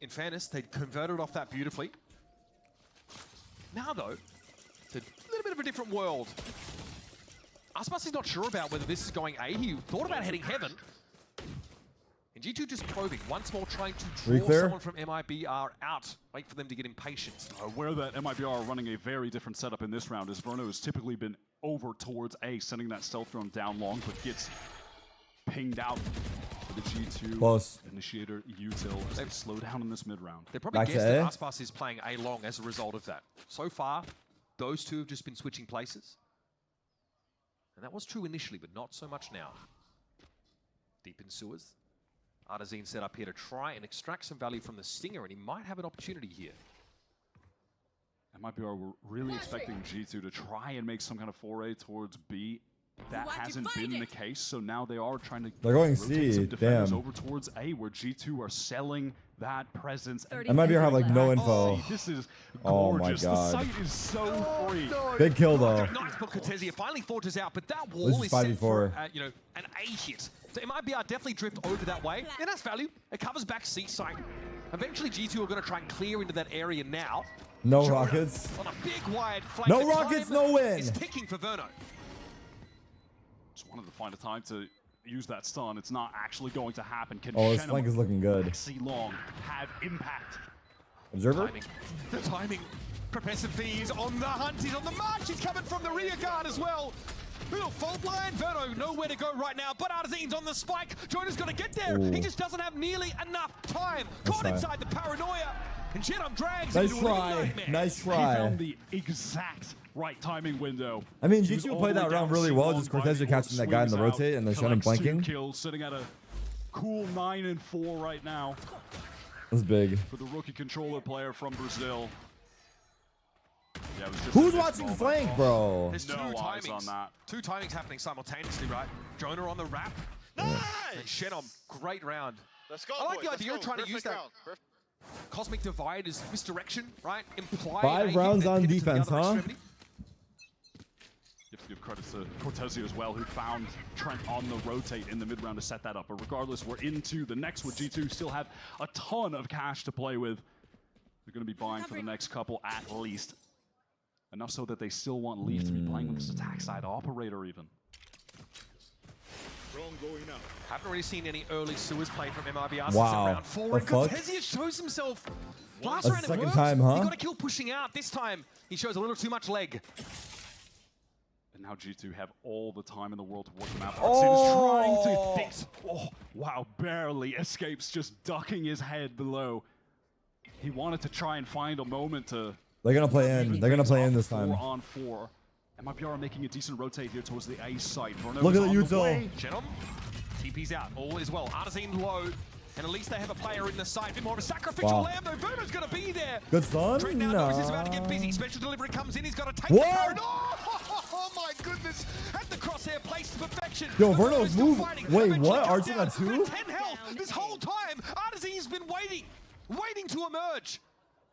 In fairness, they converted off that beautifully. Now, though, it's a little bit of a different world. Aspas is not sure about whether this is going A. He thought about heading Heaven. In G2 just probing, once more trying to draw someone from MIBR out. Wait for them to get impatient. Where that MIBR are running a very different setup in this round is Verno has typically been over towards A, sending that stealth drone down long, but gets pinged out for the G2 initiator util as they slow down in this mid round. They probably guessed that Aspas is playing A long as a result of that. So far, those two have just been switching places. And that was true initially, but not so much now. Deep in sewers. Artazine set up here to try and extract some value from the Stinger, and he might have an opportunity here. MIBR were really expecting G2 to try and make some kind of foray towards B. That hasn't been the case, so now they are trying to rotate some defenders over towards A, where G2 are selling that presence. MIBR have like no info. This is gorgeous. Oh my god. The site is so free. Big kill though. Nice for Cortezia. Finally forges out, but that wall is set for an A hit. So MIBR definitely drift over that way, and that's value. It covers back C site. Eventually G2 are going to try and clear into that area now. No rockets. On a big wide flank. No rockets, no win. It's ticking for Verno. Just wanted to find a time to use that stun. It's not actually going to happen. Can his flank is looking good. See long have impact. Observer? The timing. Professor V is on the hunt. He's on the march. He's coming from the rear guard as well. Little fault line. Verno nowhere to go right now, but Artazine's on the spike. Jonas got to get there. He just doesn't have nearly enough time. Caught inside the paranoia. And Jedom drags nice into a try. Nice try. He found the exact right timing window. I mean, G2 played that round really well. Just Cortezia catching that guy in the rotate and then Shannon flanking. Kills, sitting at a cool 9-4 right now. That's big. For the rookie controller player from Brazil. Yeah, who's watching flank, bro? There's two timings on that. Two timings happening simultaneously, right? Jonah on the wrap. Nice! And Shenom, great round. Let's go, I like the idea of trying to use that. Cosmic Divide is misdirection, right? Implied 5 rounds on defense, huh? You have to give credit to Cortezia as well, who found Trent on the rotate in the mid round to set that up. But regardless, we're into the next with G2. Still have a ton of cash to play with. They're going to be buying for the next couple at least. Enough so that they still want Leaf to be playing with this attack side operator even. Haven't really seen any early sewers play from MIBR wow. since round 4. And Cortezia shows himself. Last round it worked. Time, huh? He got a kill pushing out. This time he shows a little too much leg. And now G2 have all the time in the world to work the map. Artazine is trying to fix. Oh, wow, barely escapes, just ducking his head below. He wanted to try and find a moment to... They're going to play in. They're going to play in this time. 4 on 4. MIBR making a decent rotate here towards the A site. Look at the util. Jedom, TP's out. All is well. Artazine low. And at least they have a player in the site. A bit more of a sacrificial lamb, though. Verno's going to be there. Good stun. Trent now knows he's about to get busy. Special delivery comes in. He's got to take the current. Oh, my goodness. At the crosshair placed to perfection. Yo, Verno's moving. Wait, what? Artazine got 2? 10 health. This whole time, Artazine's been waiting to emerge.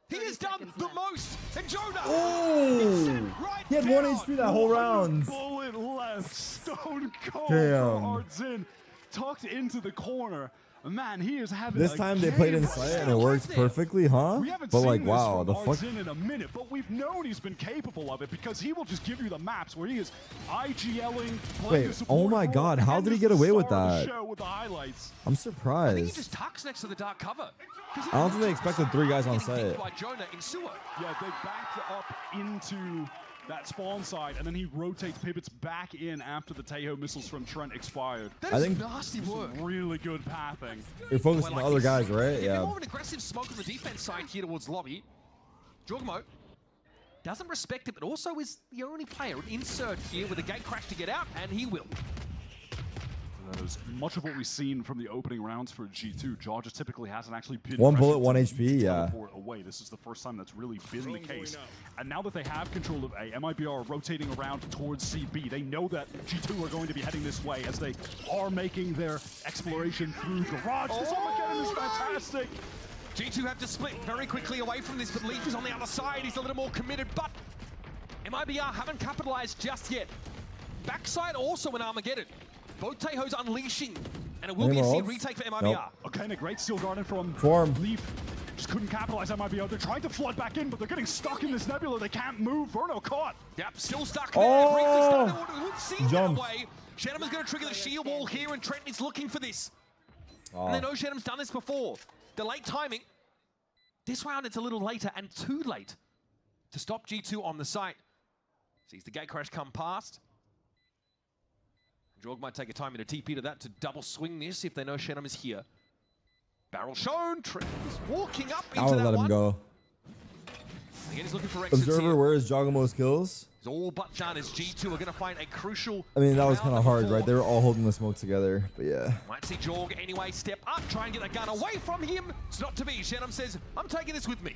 He has done the most. And Jonah. Oh, he had 1 HP that whole round. Bullet left. Stone cold. Damn. Artazine tucked into the corner. Man, he is having this time they played inside and it worked perfectly, huh? We haven't but seen like, this wow, the from fuck. Artazine in a minute, but we've known he's been capable of it because he will just give you the maps where he is IGLing. Wait, oh my god, how did he get away with that? With the highlights. I'm I surprised. think he just tucks next to the dark cover. I don't think they expected 3 guys on site. By Jonah in sewer. Yeah, they backed up into that spawn side, and then he rotates, pivots back in after the Tejo missiles from Trent expired. That is nasty work. Really good pathing. You're focusing on other guys, right? Yeah. More of an aggressive smoke on the defense side here towards lobby. Jorgmo doesn't respect it, but also is the only player, an insert here with a gate crash to get out, and he will. That is much of what we've seen from the opening rounds for G2. Georgia typically hasn't actually been 1 bullet, 1 HP, yeah. Away. This is the first time that's really been the case. And now that they have control of A, MIBR rotating around towards CB. They know that G2 are going to be heading this way as they are making their exploration through Garage. This Armageddon is fantastic. G2 have to split very quickly away from this, but Leaf is on the other side. He's a little more committed, but MIBR haven't capitalized just yet. Backside also an Armageddon. Both Tejo's unleashing, and it will be a seed retake for MIBR. Nope. Okay, and a great steal garden from Form. Leaf. Just couldn't capitalize on MIBR. They're trying to flood back in, but they're getting stuck in this nebula. They can't move. Verno caught. Yep, still stuck there. Oh! It would seem that way. Shadowman's going to trigger the shield wall here, and Trent is looking for this. And then Oceanum's done this before. The late timing. This round, it's a little later and too late to stop G2 on the site. Sees the gate crash come past. Jorg might take a time in a TP to that to double swing this if they know Shenum is here. Barrel shown. Trent is walking up into that let him one. go. Again, he's looking for exits Observer, here. where is Jogamo's kills? It's all but done as G2 are going to find a crucial. I mean, that was round kind of number hard, 4. right? They were all holding the smoke together, but yeah. Might see Jorg anyway step up, try and get the gun away from him. It's not to be. Shenum says, I'm taking this with me.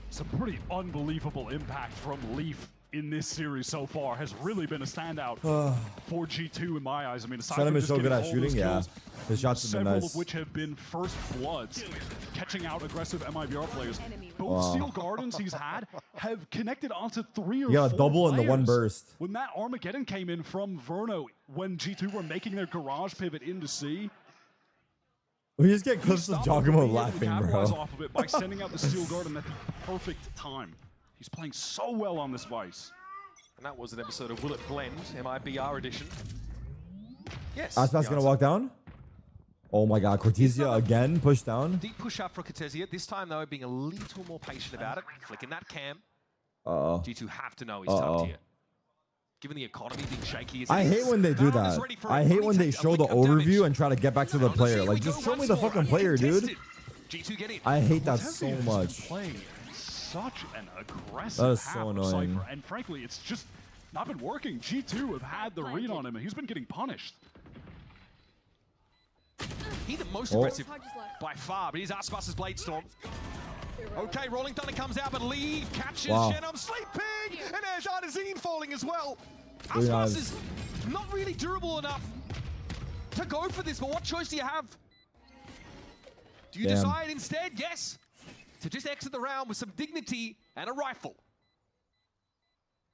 Some pretty unbelievable impact from Leaf in this series so far. Has really been a standout for G2 in my eyes. I mean, aside from Sentiment is just so good getting at all shooting, those yeah. kills, His shots have been several nice. of which have been first bloods, catching out aggressive MIBR players. Both Steel Gardens he's had have connected onto 3 or 4 He got a double in the one players. burst. When that Armageddon came in from Verno, when G2 were making their garage pivot into C, We just get clips of Giacomo laughing, laughing, capitalize bro. off of it by sending out the Steel Garden at the perfect time. He's playing so well on this Vice. And that was an episode of Will It Blend, MIBR edition. Yes. Aspas gonna walk down? Oh my god, Cortesia again, pushed down. Deep push up for Cortesia. This time, though, being a little more patient about it. Flicking that cam. Uh-oh. G2 have to know he's tucked here. Given the economy being shaky. I hate when they do that. I hate when they show the overview and try to get back to the player. Like, just show me the fucking player, dude. G2 get in. I hate that so much. Playing such an aggressive That is half so of annoying. Cypher, and frankly, it's just not been working. G2 have had the read on him, and he's been getting punished. He's the most aggressive by far, but he's Aspas' Blade Storm. Okay, Rolling Thunder comes out, but Lee catches Shenum sleeping, and there's Artazine falling as well. Very Aspas nice. is not really durable enough to go for this, but what choice do you have? Do you decide instead, yes, to just exit the round with some dignity and a rifle?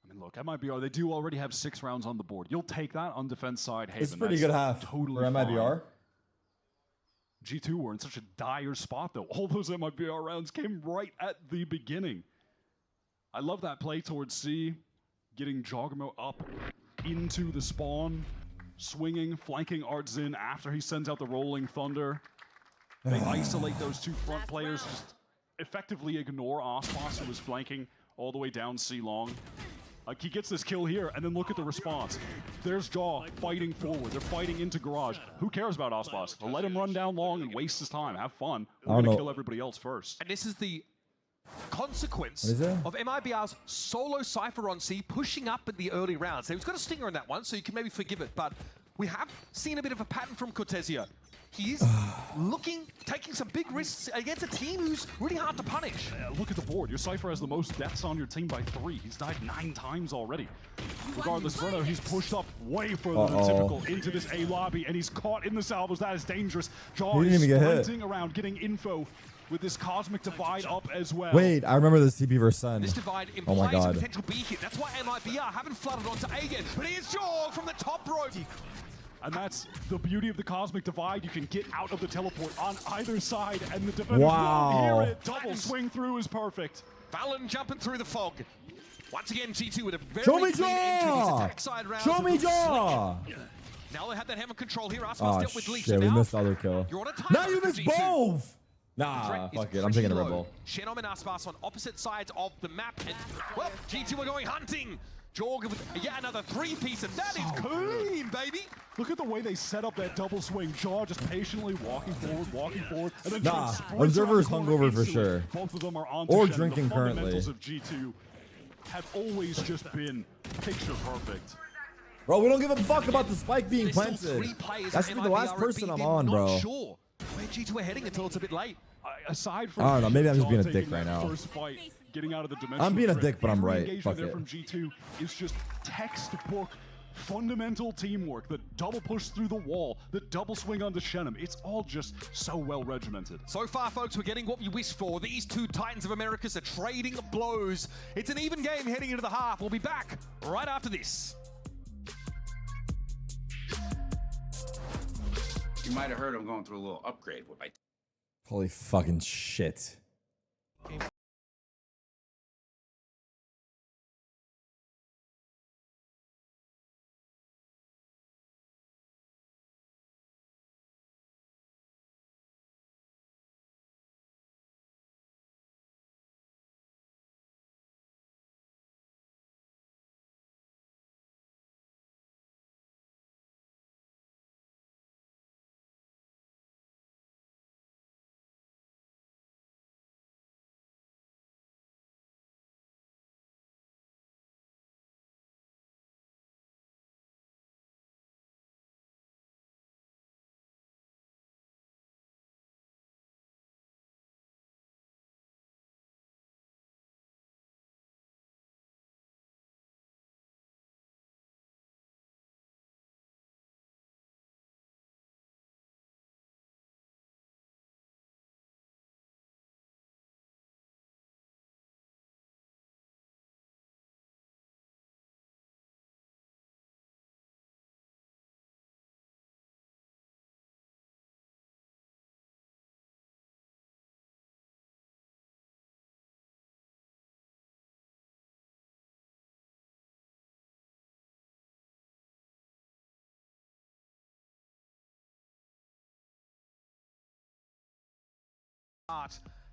I mean, look, MIBR, they do already have 6 rounds on the board. You'll take that on defense side, Haven. It's pretty That's good half totally for MIBR. fine. G2 were in such a dire spot, though. All those MIBR rounds came right at the beginning. I love that play towards C, getting Jogamo up into the spawn, swinging, flanking Artzin after he sends out the Rolling Thunder. They isolate those 2 front players, just effectively ignore Aspas, who was flanking all the way down C long. Like, he gets this kill here, and then look at the response. There's Jaw fighting forward. They're fighting into garage. Who cares about Aspas? They'll let him run down long and waste his time. Have fun. We're going to kill everybody else first. And this is the consequence of MIBR's solo Cypher on C pushing up in the early rounds. So he's got a stinger in that one, so you can maybe forgive it. But we have seen a bit of a pattern from Cortesia. He's taking some big risks against a team who's really hard to punish. Look at the board. Your Cypher has the most deaths on your team by 3. He's died 9 times already. Regardless, Verno, he's pushed up way further than typical into this A lobby, and he's caught in the salvos. That is dangerous. Jaw is sprinting around, getting info with this Cosmic Divide up as well. Wait, I remember this TP versus Sun. This divide Oh my implies a god. potential B hit. That's why MIBR haven't flooded onto A again. But here's Jorg from the top rope. And that's the beauty of the Cosmic Divide. You can get out of the teleport on either side, and the defenders won't hear it. Double swing through is perfect. Valen jumping through the fog. Once again, G2 with a very Show me clean entry. His Jaw! attack side round Show me was Jaw! slick. Now they have that hammer control here. Aspas Oh dealt with Leaf. shit, So we now missed the other kill. you're on a time Now you missed both! Nah, fuck it, I'm taking a Red Bull. Shenum and Aspas on opposite sides of the map. And, well, G2 are going hunting. Jorg with yet another 3-piece, and that is clean, baby. Look at the way they set up that double swing. Jaw just patiently walking forward, and then Nah, sprints Observer is around the corner hungover for instantly. sure. Both of them are on Or Shen. drinking The currently. fundamentals of G2 have always just been picture perfect. Bro, we don't give a fuck about the spike being There's still planted. 3 players That should be the last MIBR person I'm being on, not bro. Sure where G2 are heading until it's a bit late. Aside from I don't know, maybe I'm just Jaw being a taking dick right that now. First fight, getting out of the dimension. I'm being a dick, but I'm Every right. engagement Fuck there it. from G2 is just textbook fundamental teamwork. The double push through the wall, the double swing onto Shenum. It's all just so well regimented. So far, folks, we're getting what we wished for. These 2 Titans of Americas are trading blows. It's an even game heading into the half. We'll be back right after this. You might have heard I'm going through a little upgrade with my Holy fucking shit.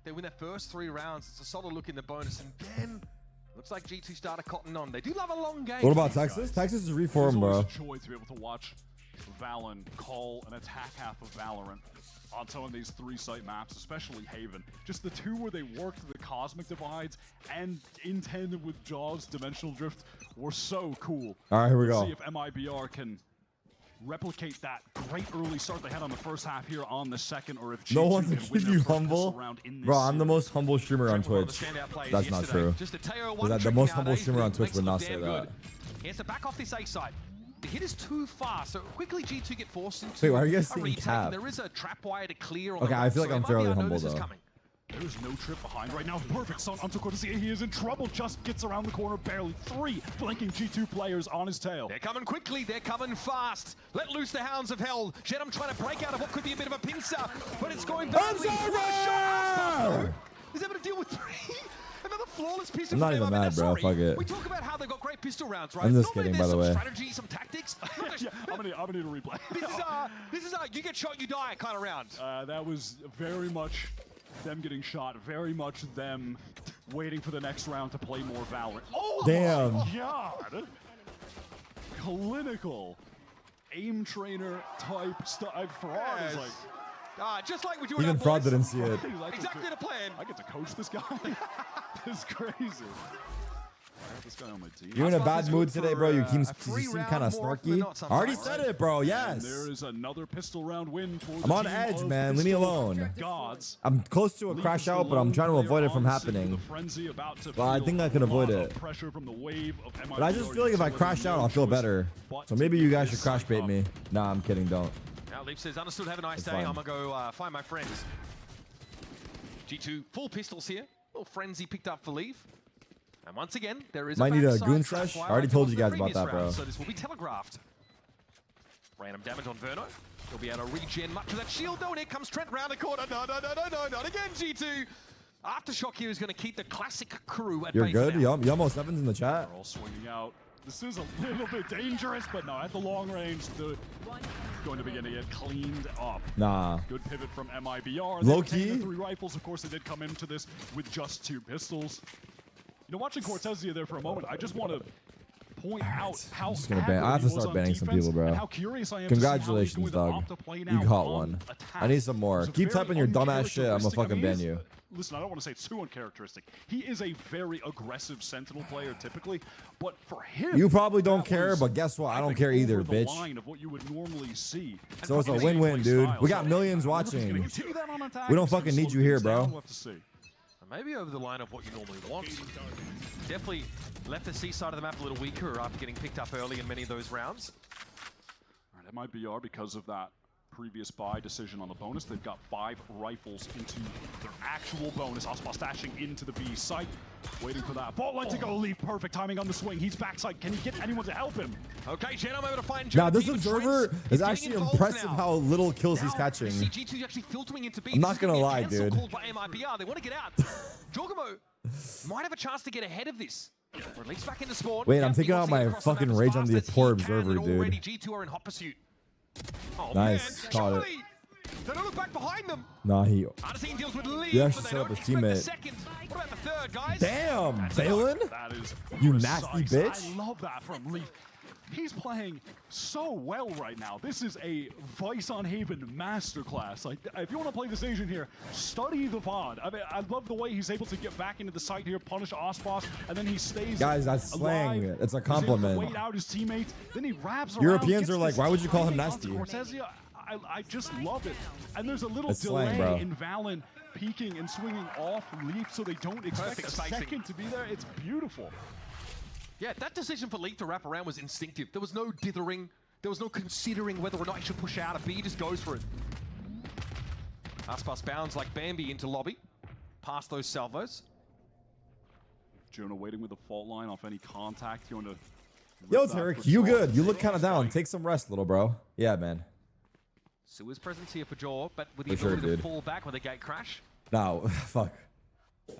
They win their first 3 rounds. It's a solid look in the bonus. And then, looks like G2 started cotton on. They do love a long game. What about Texas? Texas is reformed, bro. It's a joy to be able to watch Valen call an attack half of Valorant on some of these 3-site maps, especially Haven. Just the 2 where they worked the cosmic divides and in tandem with Jaws dimensional drift were so cool. All right, here we Let's go. see if MIBR can replicate that great early start they had on the first half here on the second, or if G2 No one's can gonna win keep their you first humble. pistol round in this Bro, I'm the series. most humble streamer on Twitch. That's not true. The most humble streamer on Twitch would not say that. He has to back off this A side. The hit is too far, so quickly G2 get forced into Wait, why are you guys a saying retake, cap? and there is a trap wire to clear on Okay, the I feel right, like I'm so fairly MIBR know humble, this is though. coming. There's no trip behind right now. Perfect son onto Cortesia. He is in trouble. Just gets around the corner barely. 3 flanking G2 players on his tail. They're coming quickly. They're coming fast. Let loose the hounds of hell. Jenom trying to break out of what could be a bit of a pincer, but it's going badly. He's able to deal with 3. Another flawless piece I'm of not even mad, bro. Fuck it. We talk about how they've got great pistol rounds, right? I'm just Normally kidding, by the way. Some strategy, some tactics. Yeah, I'm gonna need a replay. This is you get shot, you die kind of round. That was very much them getting shot. Very much them waiting for the next round to play more Valorant. Oh damn! My God! Clinical aim trainer type stuff. Fraud is like. Just like we do. Even Fraud didn't see it. Exactly the plan. I get to coach this guy. This is crazy. I have this guy on my team. You're in a bad mood today, bro. You seem kind of snarky. I already said it, bro. Yes. And there is another pistol round win for I'm on edge, man. Leave me alone. Gods. I'm close to a crash out, but I'm trying to avoid it from happening. Well, I think I can avoid it. But I just feel like if I crash out, I'll feel better. So maybe you guys should crash bait me. Nah, I'm kidding. Don't. Now Leaf says, understood, have a nice It's day. fine. I'm gonna go find my friends. G2 full pistols here. Little frenzy picked up for Leaf. And once again, there is Might need a backside goon trap sesh. wire I already like told it you was guys the about previous that, bro. round, so this will be telegraphed. Random damage on Verno. He'll be able to regen much of that shield though, and here comes Trent round the corner. No, not again, G2. Aftershock here is going to keep the classic crew at You're bay good. for now. You almost Evans in the chat. They're all swinging out. This is a little bit dangerous, but no, at the long range, the going to be getting it cleaned up. Nah. Good pivot from MIBR. Low They retained key. the 3 rifles. Of course, they did come into this with just 2 pistols. You know, watching Cortesia there for a moment, I just want to point out how I'm just gonna ban. I have to start banning some people, bro. Congratulations, dog. You caught one. I need some more. Keep typing your dumbass shit. I'm gonna fucking ban you. Listen, I don't want to say it's too uncharacteristic. He is a very aggressive Sentinel player typically, but for him, You probably don't that care, was, but guess what? I don't think, care either, over the bitch. line of what you would normally see. So it's a win-win, dude. We got millions watching. We don't fucking need you here, bro. Maybe over the line of what you normally want. Definitely left the C side of the map a little weaker after getting picked up early in many of those rounds. All right, MIBR, because of that previous buy decision on the bonus, they've got 5 rifles into their actual bonus. Ospa stashing into the B site, waiting for that. Ball line to go, Leaf, perfect timing on the swing. He's backside. Can he get anyone to help him? Okay, Jenom able to find Now, this G2 observer Trent is getting actually involved impressive now. how little kills he's catching. See G2 actually filtering into B. I'm not This is gonna gonna be a lie, cancel dude. called by MIBR. They want to get out. Jorgamo might have a chance to get ahead of this. Or at least back into spawn. Wait, I'm Now, taking he out wants to get my across the map fucking as rage fast on the as he poor can, observer, and already dude. G2 are in hot pursuit. Oh, Nice, man. caught it. Charlie! They don't look back behind them. Nah, he. Unseen deals with Lee, You but actually they set up don't his expect the teammate. second. What about the third, guys? Damn, That's Valen? That is You precise. nasty bitch. I love that from Leaf. He's playing so well right now. This is a Vice on Haven masterclass. Like, if you want to play this Asian here, study the VOD. I mean, I love the way he's able to get back into the site here, punish Osboss, and then he stays Guys, that's slang. alive. It's a He's able to compliment. wait out his teammates. Then he wraps around. Europeans gets are like, this why would you call him timing onto nasty? Cortesia. I just love it. And there's a little It's delay slang, bro. in Valen peeking and swinging off Leaf, so they don't expect Perfect a spacing. second to be there. It's beautiful. Yeah, that decision for Leaf to wrap around was instinctive. There was no dithering. There was no considering whether or not he should push out. A B just goes for it. Aspas bounds like Bambi into lobby. Past those salvos. Jonah waiting with the fault line off any contact. You want to... Yo, Tarek, you good? You look kind of down. Take some rest, little bro. Yeah, man. Sua's presence here for Jaw, but with the For sure, ability to dude. fall back with a gate crash. No, fuck.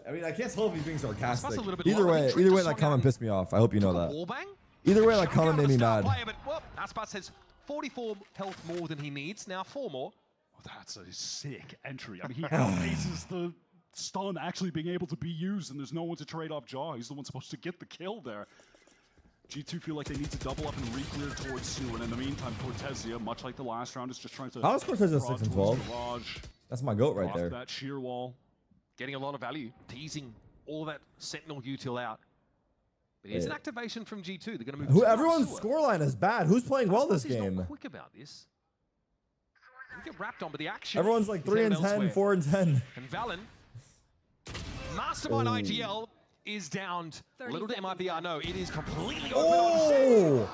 I mean, I can't tell if he's being sarcastic. That's a little bit Either low. way, He either way, tried to that swing comment out. pissed me off. I hope you know that. Wall bang? Either way, that Shut comment down made me the star mad. player, but, well, Aspas has 44 health more than he needs. Now 4 more. That's a sick entry. I mean, he outpaces the stun actually being able to be used, and there's no one to trade off Jaw. He's the one supposed to get the kill there. G2 feel like they need to double up and re-clear towards Sue, and in the meantime, Cortezia, much like the last round, is just trying to... How is Cortezia 6 and 12? Garage, that's my goat right there. That sheer wall. Getting a lot of value, teasing all that Sentinel util out. But here's an activation from G2. They're going to move. Everyone's scoreline is bad. Who's playing well this game? Not quick about this. We get wrapped on, but the action. Everyone's like 3 and 10, 4 and 10. And Valen, Mastermind IGL is downed. Little to MIBR. No, it is completely open.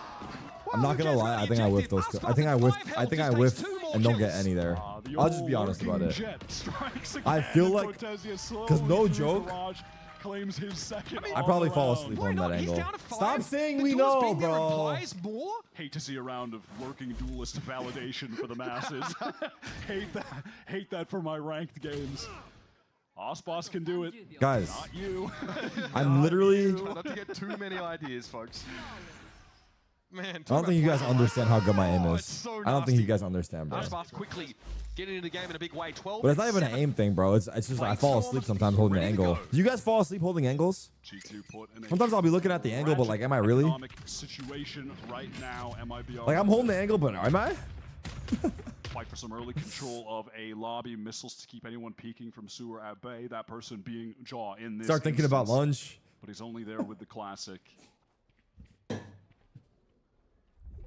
I'm not gonna lie. I think I whiffed those. I think I whiffed and don't get any there. I'll just be honest about it. I feel like, because no joke, claims his second. I probably fall asleep on that angle. Stop saying we know, bro. Hate to see a round of working duelist validation for the masses. hate that for my ranked games. Osboss can do it. Guys, not you. I'm literally... Try not to get too many ideas, folks. Man, I don't think you guys understand how good my aim is. I don't think you guys understand, bro. Osboss quickly getting into the game in a big way. 12. But it's not even an aim thing, bro. It's just I fall asleep sometimes holding the angle. Do you guys fall asleep holding angles? Sometimes I'll be looking at the angle, but like, am I really? Situation right now, like, I'm holding the angle, but am I? Fight for some early control of a lobby, missiles to keep anyone peeking from sewer at bay. That person being Jaw in this. Start thinking about lunch. But he's only there with the classic.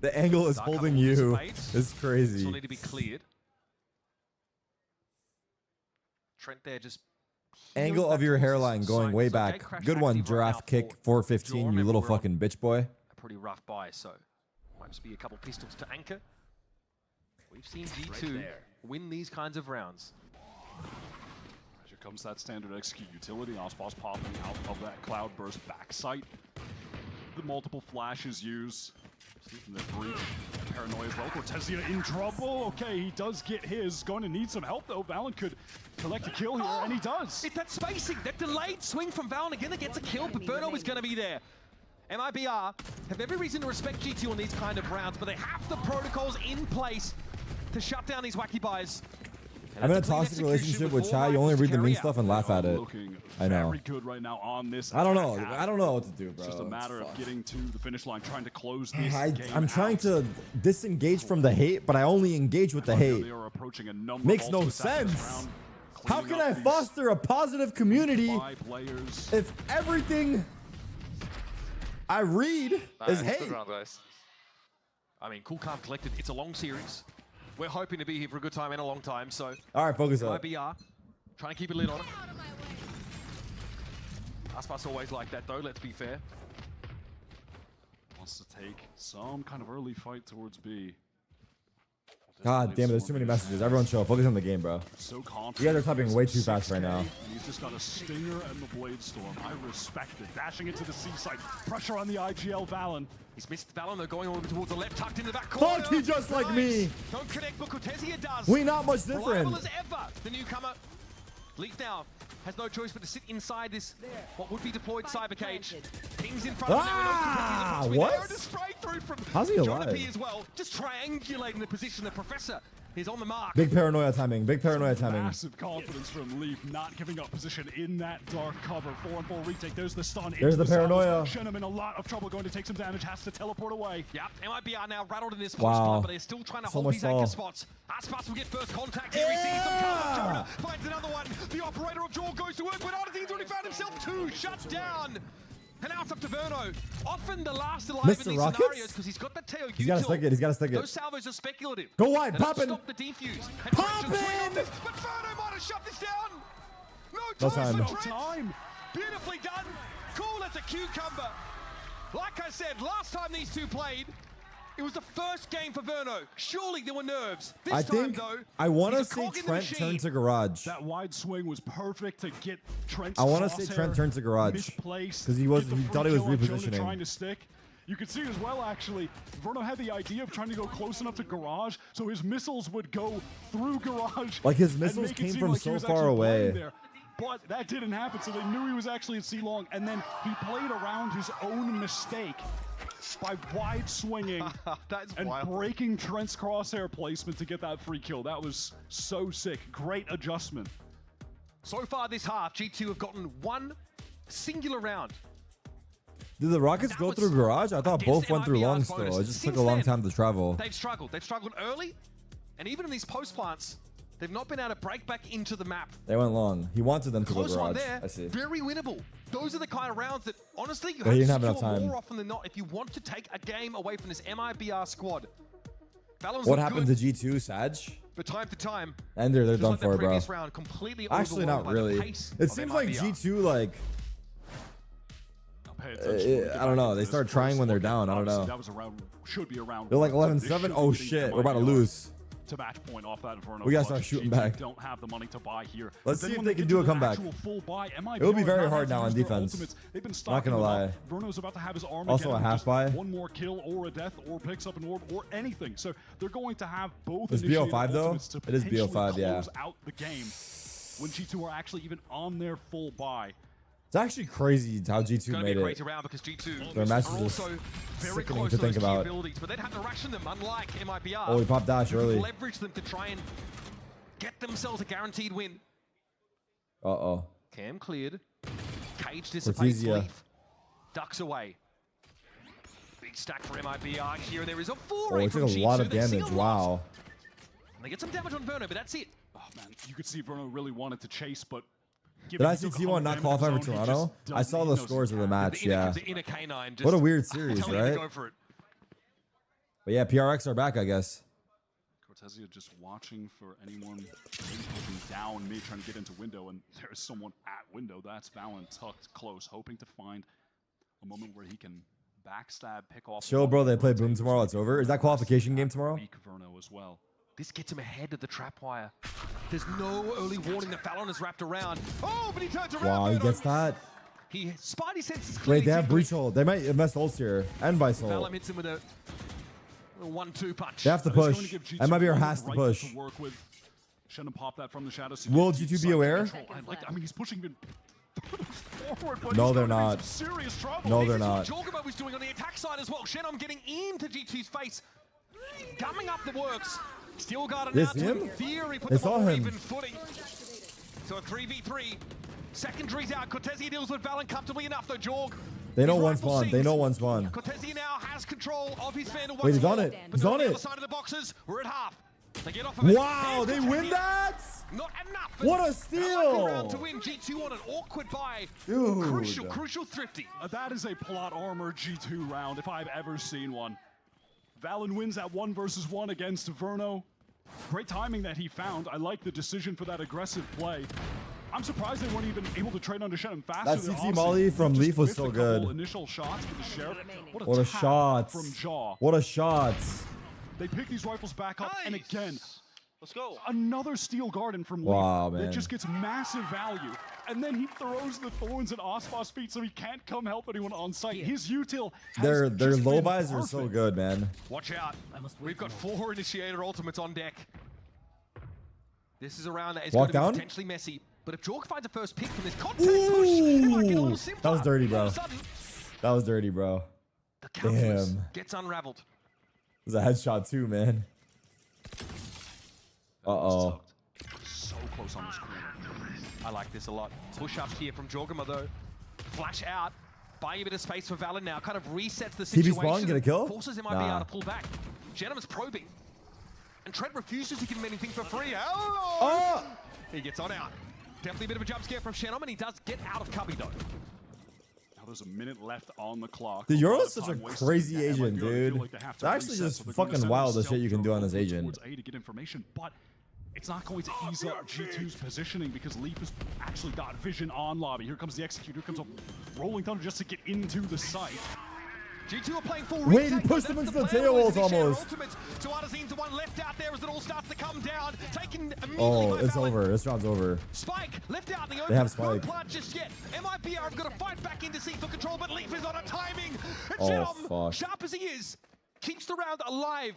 The angle is holding you. It's crazy. Still need to be cleared. Trent there just. Angle of your hairline going way back. Good one, giraffe kick 415. You little fucking bitch boy. A pretty rough buy, so might just be a couple pistols to anchor. We've seen G2 win these kinds of rounds. Here comes that standard execute utility. Osboss popping out of that cloudburst backside. The multiple flashes used. The breach. Paranoia as well. Cortezia in trouble. Okay, he does get his. Going to need some help though. Valen could collect a kill here, and he does. It's that spacing, that delayed swing from Valen again that gets a kill, but Verno is going to be there. MIBR have every reason to respect G2 on these kind of rounds, but they have the protocols in place to shut down these wacky buys. I'm in a toxic relationship with Chai. You only read the mean stuff and laugh at it. I know. Very good right now on this. I don't know. I don't know what to do, bro. It's just a matter of getting to the finish line, trying to close this game I'm trying to disengage from the hate, but I only engage with the hate. Makes no sense. How can I foster a positive community if everything I read is hate? Good round, guys. I mean, cool, calm, collected. It's a long series. We're hoping to be here for a good time and a long time, so... All right, focus up. IBR, trying to keep a lid on it. Aspas always like that, though, let's be fair. Wants to take some kind of early fight towards B. God damn it, there's too many messages. Everyone show up. Focus on the game, bro. So confident. You guys are typing way too fast right now. He's just got a stinger and the blade storm. I respect it. Dashing into the seaside. Pressure on the IGL Valen. He's missed Valen, though, going over towards the left, tucked into the back corner. Fuck, he just like me. Don't connect, but Cortezia does. We not much different. Reliable as ever. The newcomer. Leaf now has no choice but to sit inside this, what would be deployed cyber cage. King's in front of him. What? How's he alive? As well, just triangulating the position. The professor is on the mark. Big paranoia timing. Big paranoia timing. Massive confidence from Leaf, not giving up position in that dark cover. 4-on-4 retake. There's the stun. There's the paranoia. Shenham in a lot of trouble, going to take some damage. Has to teleport away. Yep, MIBR now rattled in this wow. but they're still trying to hold these anchor spots. Aspas will get first contact here. He sees some cover. Jonah finds another one. The operator of Jaw goes to work, but Artisan's already found himself two. Shut down. And now it's up to Verno. Often the last alive Mr. in these Rockets? scenarios because he's got that tail. He's got to stick it. He's got to stick it. Those salvos are speculative. Go wide. Poppin'. Stop the defuse. Poppin'. But Verno might have shut this down. No time. No time. Beautifully done. Cool as a cucumber. Like I said, last time these two played, it was the first game for Verno. Surely there were nerves. This time, though, I want to see Trent turn to garage. That wide swing was perfect to get Trent's I want to see Trent turn to garage because he thought he was repositioning. Trying to stick. You could see as well, actually, Verno had the idea of trying to go close enough to garage, so his missiles would go through garage. Like his missiles came from so far away. But that didn't happen, so they knew he was actually at C-Long, and then he played around his own mistake by wide swinging and wild. breaking Trent's crosshair placement to get that free kill. That was so sick. Great adjustment. So far this half, G2 have gotten one singular round. Did the Rockets go through garage? I thought both went through long still. It just took a long time to travel. They've struggled. They've struggled early, and even in these post plants, they've not been able to break back into the map. They went long. He wanted them to go Close one garage. there, I see. very winnable. Those are the kind of rounds that, honestly, you But he have didn't to have enough secure time. more often than not if you want to take a game away from this MIBR squad. Valorant's What look happened good, to G2, Sag? but time to time, And they're just done like the for, bro. previous round, completely Actually, not overwhelmed by the really. pace It of seems like MIBR. G2, like, I don't know. They start trying when they're down. I don't know. That was around, should be around. They're like This 11-7. should Oh be getting shit, we're about to MIBR lose. To match point off that Inferno. We gotta clutch. start shooting G2 back. Don't have the money to buy here. Let's But see then if when they get can to do a the comeback. actual full buy, MIBR It will be very not hard have now on used their defense. ultimates. They've been Not stocking gonna them lie. up. Verno's about to have his arm Also again a half with just buy. one more kill or a death or picks up an orb or anything. So they're going to have both Is initiated BO5 though? ultimates to It is potentially BO5, yeah. close out the game when G2 are actually even on their full buy. It's actually crazy how G2 It's going to made be a it. crazy round because G2 Their matches are are also very sickening close to to those think key about. abilities, but they'd have to ration them, unlike MIBR. Oh, he popped dash who can early. leverage them to try and get themselves a guaranteed win. Uh-oh. Cam cleared. Cage dissipates. Cortesia. Leaf ducks away. Big stack for MIBR here. There is a 4 Oh, it took a lot of damage. Wow. They get some damage on Verno, but that's it. Oh man, you could see Verno really wanted to chase, but Did I see T1 not qualify for Toronto? I saw the scores of the match, yeah. The inner canine just What a weird series, telling you to right? go for it. But yeah, PRX are back, I guess. Cortesia just watching for anyone maybe looking down mid, trying to get into window, and there's someone at window. That's Valen tucked close, hoping to find a moment where he can backstab, pick off. Chill, bro. They play Boom tomorrow. It's over. Is that qualification game tomorrow? Weak Verno as well. This gets him ahead of the trap wire. There's no early warning that Fallon is wrapped around. Oh, but he turns around. Wow, he Verno. gets that. He Spidey senses clearly. Wait, they have tingling. breach hold. They might have messed ults here. And by soul. Fallon hits him with a 1-2 punch. They have to That is going push. to give G2 MIBR has to right push. To work with. Shannon pop that from the shadows. Will G2 be aware? I mean, he's pushing even forward, but No, he's they're gonna be in not. some serious trouble. No, This they're is not. what Jorgamo was doing on the attack side as well. Shannon getting into G2's face, gumming up the works. Still got an This out to him? in theory, put They them saw on him. even footing. So a 3v3. Secondaries out. Cortesia deals with Valen comfortably enough though. Jorg. They know his one rifle spawn. They sings. know one spawn. Cortesia now has control of his Vandal. Wait, he's once on more. it. But He's they're on the it. other side of the boxes. We're at half. They get off of it. Wow, There's they win Cortesia. that? Not enough. What a Round steal. to win. G2 on an awkward buy. Dude. Crucial thrifty. That is a plot armor G2 round if I've ever seen one. Valen wins that 1 versus 1 against Verno. Great timing that he found. I like the decision for that aggressive play. I'm surprised they weren't even able to trade under Shannon faster. That than CT Aussie. Molly from Just Leaf was whiffed so a couple good. Initial shots with the Sheriff. What a tap shot. from Jaw. What a shot. They pick these rifles back up, and again, let's go. Another Steel Garden from Leaf Wow, that man. just gets massive value. And then he throws the thorns at Osfaw's feet so he can't come help anyone on site. His util has Their just low been buys are so perfect. good, man. Watch out. We've got 4 initiator ultimates on deck. This is a round that is Walk going to down? be potentially messy. But if Jorg finds a first pick from this contact push, it might get a little Ooh, simpler. that was dirty, bro. All of a sudden, That was dirty, bro. the calculus Damn. gets unraveled. It was a headshot too, man. Uh-oh. So close on this corner. I like this a lot. Push up here from Jorgama though. Flash out. Buying a bit of space for Valen now. Kind of resets the TB situation. spawn, get a kill? Forces MIB Nah. out to pull back. Gentleman's probing. And Trent refuses to give him anything for free. Oh! He gets on out. Definitely a bit of a jump scare from Shannon, and he does get out of cubby though. Now there's a minute left on the clock. Dude, A lot Euro's of such a time wasted. crazy Yeah, agent, MIBR, they dude. feel like they have It's to actually reset, just so they're going to fucking send wild a the shit you can do on this stealth agent. towards A to get information, but it's not going to ease up G2's positioning because Leaf has actually got vision on lobby. Here comes the executor, here comes a rolling thunder just to get into the site. G2 are playing full Wait, he retake, pushed though. him into That's the plan. tail Always walls initiate almost. ultimates. So Artazine to one left out there as it all starts to come down. Taken immediately Oh, by it's Valen. over. This round's over. Spike left out in the open. They have No Spike. plant just yet. MIBR have got to fight back into C for control, but Leaf is on a timing. And Oh, Shannon, fuck. sharp as he is, keeps the round alive.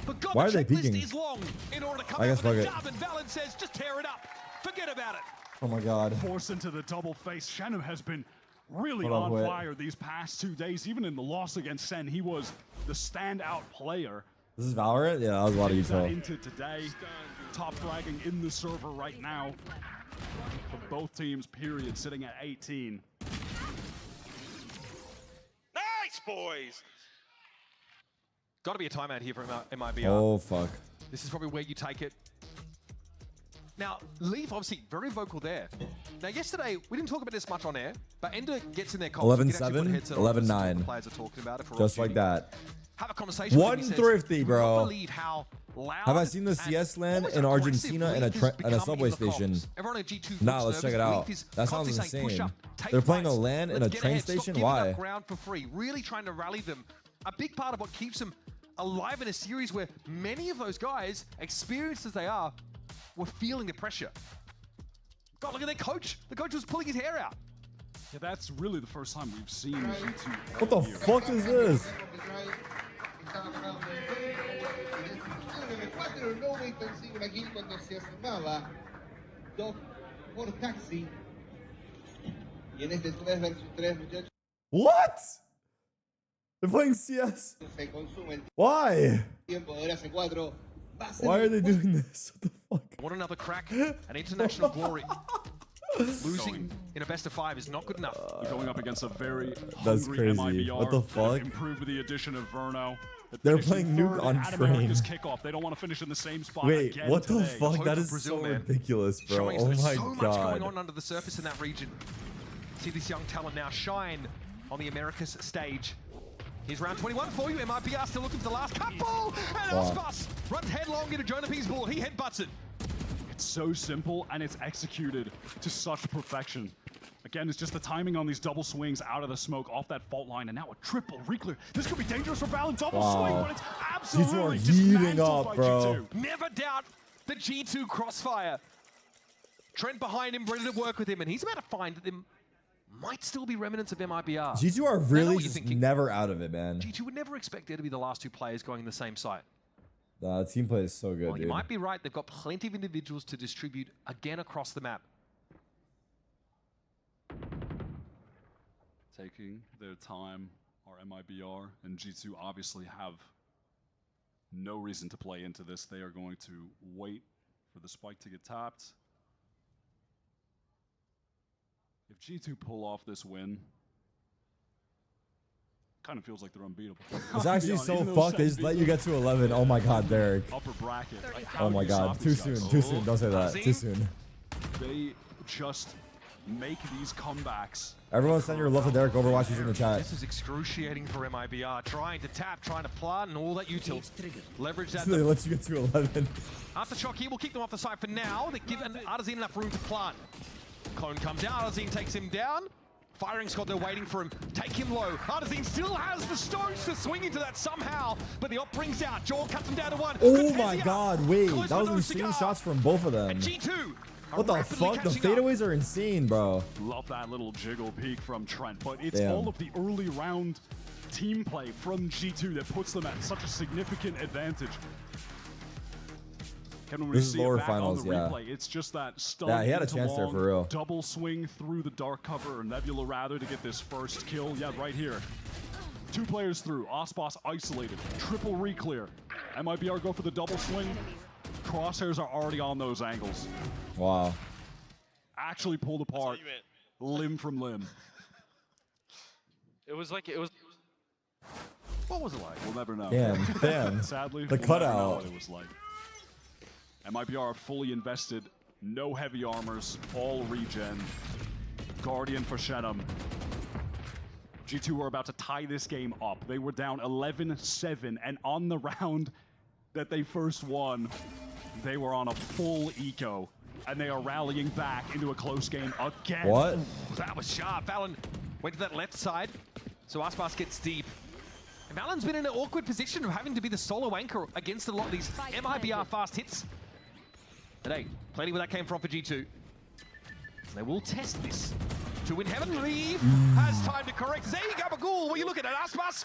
But God, Why the are they checklist peeking? is long in order to come I guess out with a fuck it. dub, and Valen says, just tear it up. Forget about it. Oh my god. Force into the double face. Shannon has been really on fire these past 2 days. Even in the loss against Sen, he was the standout player. This is Valorant? Yeah, that was a lot of util. Into today, top fragging in the server right now for both teams, period, sitting at 18. Nice, boys! Got to be a timeout here from MIBR. Oh, fuck. This is probably where you take it. Now, Leaf obviously very vocal there. Now, yesterday, we didn't talk about this much on air, but Ender gets in their calls. 11-7, 11-9. Players are talking about it for just like that. Have a conversation. One thrifty, bro. How have I seen the CS land in Argentina in a subway station? Nah, let's check it out. That sounds insane. They're playing a LAN in a train station? Why? Ground for free. Really trying to rally them. A big part of what keeps them alive in a series where many of those guys, experienced as they are, were feeling the pressure. God, look at their coach. The coach was pulling his hair out. Yeah, that's really the first time we've seen G2. What the fuck is this? What? They're playing CS. Why? Why are they doing this? What the fuck? What another crack. An international glory. Losing in a best of 5 is not good enough. Going up against a very That's hungry crazy. MIBR. What the fuck? Improved with the addition of Verno. They're playing Nuke on train. Kickoff. They don't want to finish in the same spot. Wait, again what the today. fuck? That is Brazil, so man. ridiculous, bro. Showing Oh there's my so much god. going on under the surface in that region. See this young talent now shine on the Americas stage. Here's round 21 for you. MIBR still looking for the last couple. And Ospas runs headlong into Jonah P's ball. He headbutts it. It's so simple and it's executed to such perfection. Again, it's just the timing on these double swings out of the smoke off that fault line, and now a triple reclear. This could be dangerous for Valorant. Double swing, but it's absolutely dismantled by G2. Never doubt the G2 crossfire. Trent behind him, ready to work with him, and he's about to find that there might still be remnants of MIBR. G2 are really just never out of it, man. G2 would never expect there to be the last 2 players going in the same site. Team play is so good, Well, dude. you might be right. They've got plenty of individuals to distribute again across the map. Taking their time, our MIBR and G2 obviously have no reason to play into this. They are going to wait for the spike to get tapped. If G2 pull off this win, kind of feels like they're unbeatable. It's actually so fucked. They just let you get to 11. Oh my god, Derek. Upper bracket. Oh my god, too soon. Too soon. Don't say that. Too soon. They just make these comebacks. Everyone send your love to Derek Overwatch. He's in the chat. This is excruciating for MIBR. Trying to tap, trying to plant, and all that util. Leverage that. They let you get to 11. Aftershock here will kick them off the site for now. They give Artazine enough room to plant. Clone comes out. Artazine takes him down. Firing squad, they're waiting for him. Take him low. Artazine still has the stones to swing into that somehow, but the op brings out. Jaw cuts him down to 1. Oh my god, wait. That was insane shots from both of them. And G2. What the fuck? The fadeaways are insane, bro. Love that little jiggle peek from Trent, but it's all of the early round team play from G2 that puts them at such a significant advantage. This is lower finals, yeah. Replay, it's just that yeah, he had a chance there for real. Double swing through the dark cover, or Nebula rather, to get this first kill. Yeah, right here. 2 players through. Ospas isolated. Triple reclear. MIBR go for the double swing. Crosshairs are already on those angles. Wow. Actually pulled apart limb from limb. It was. What was it like? We'll never know. Damn. Sadly, the we'll cutout. never know what it was like. MIBR are fully invested. No heavy armors. All regen. Guardian for Shenum. G2 were about to tie this game up. They were down 11-7, and on the round that they first won, they were on a full eco, and they are rallying back into a close game again. What? That was sharp. Valen went to that left side, so Aspas gets deep. And Valen's been in an awkward position of having to be the solo anchor against a lot of these MIBR fast hits. But hey, plenty where that came from for G2. They will test this. To win heaven, Leave has time to correct. There you go, Bagul. What are you looking at, Aspas?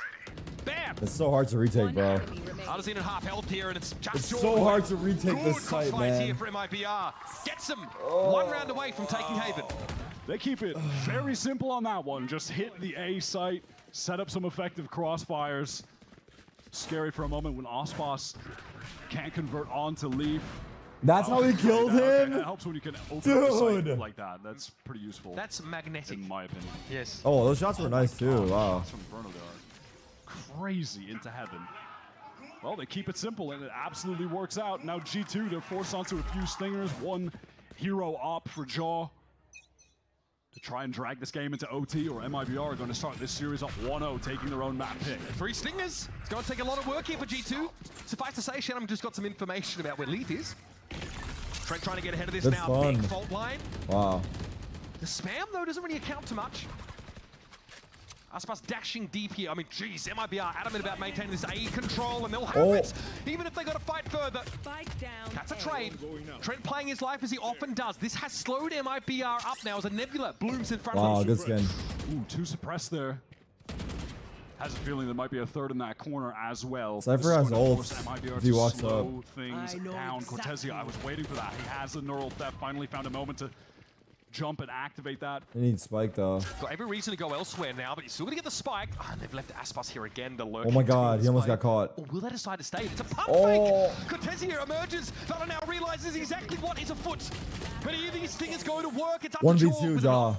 Bam! It's so hard to retake, bro. Artisan at half health here, and it's just It's so hard to retake this site, man. Here for MIBR. Gets them 1 round away from taking Haven. They keep it very simple on that one. Just hit the A site, set up some effective crossfires. Scary for a moment when Ospas can't convert onto Leaf. That's how he killed him? That helps when you can open up the site like that. That's pretty useful. That's magnetic. In my opinion. Yes. Oh, those shots were nice too. Wow. Shots from Verno there. Crazy into heaven. Well, they keep it simple and it absolutely works out. Now G2, they're forced onto a few stingers. 1 hero op for Jaw to try and drag this game into OT, or MIBR are going to start this series up 1-0, taking their own map pick. 3 stingers. It's going to take a lot of work here for G2. Suffice to say, Shannon just got some information about where Leaf is. Trent trying to get ahead of this That's now. fun. Big fault line. Wow. The spam, though, doesn't really account to much. Aspas dashing deep here. I mean, geez, MIBR adamant about maintaining this A control, and they'll have it, even if they got to fight further. That's a trade. Trent playing his life as he often does. This has slowed MIBR up now as a Nebula blooms in front of Wow, him. good skin. Ooh, 2 suppressed there. Has a feeling there might be a 3rd in that corner as well. Cypher has ult if he walks up. Slow things down. Cortezia, I was waiting for that. He has the neural theft. Finally found a moment to jump and activate that. They need spike though. Got every reason to go elsewhere now, but you're still gonna get the spike. And they've left Aspas here again to lurk. Oh my god, he almost got caught. Or will they decide to stay? It's a pump fake! Cortezia emerges. Valor now realizes exactly what is afoot. But are these things going to work? It's up to 1v2, Jaw.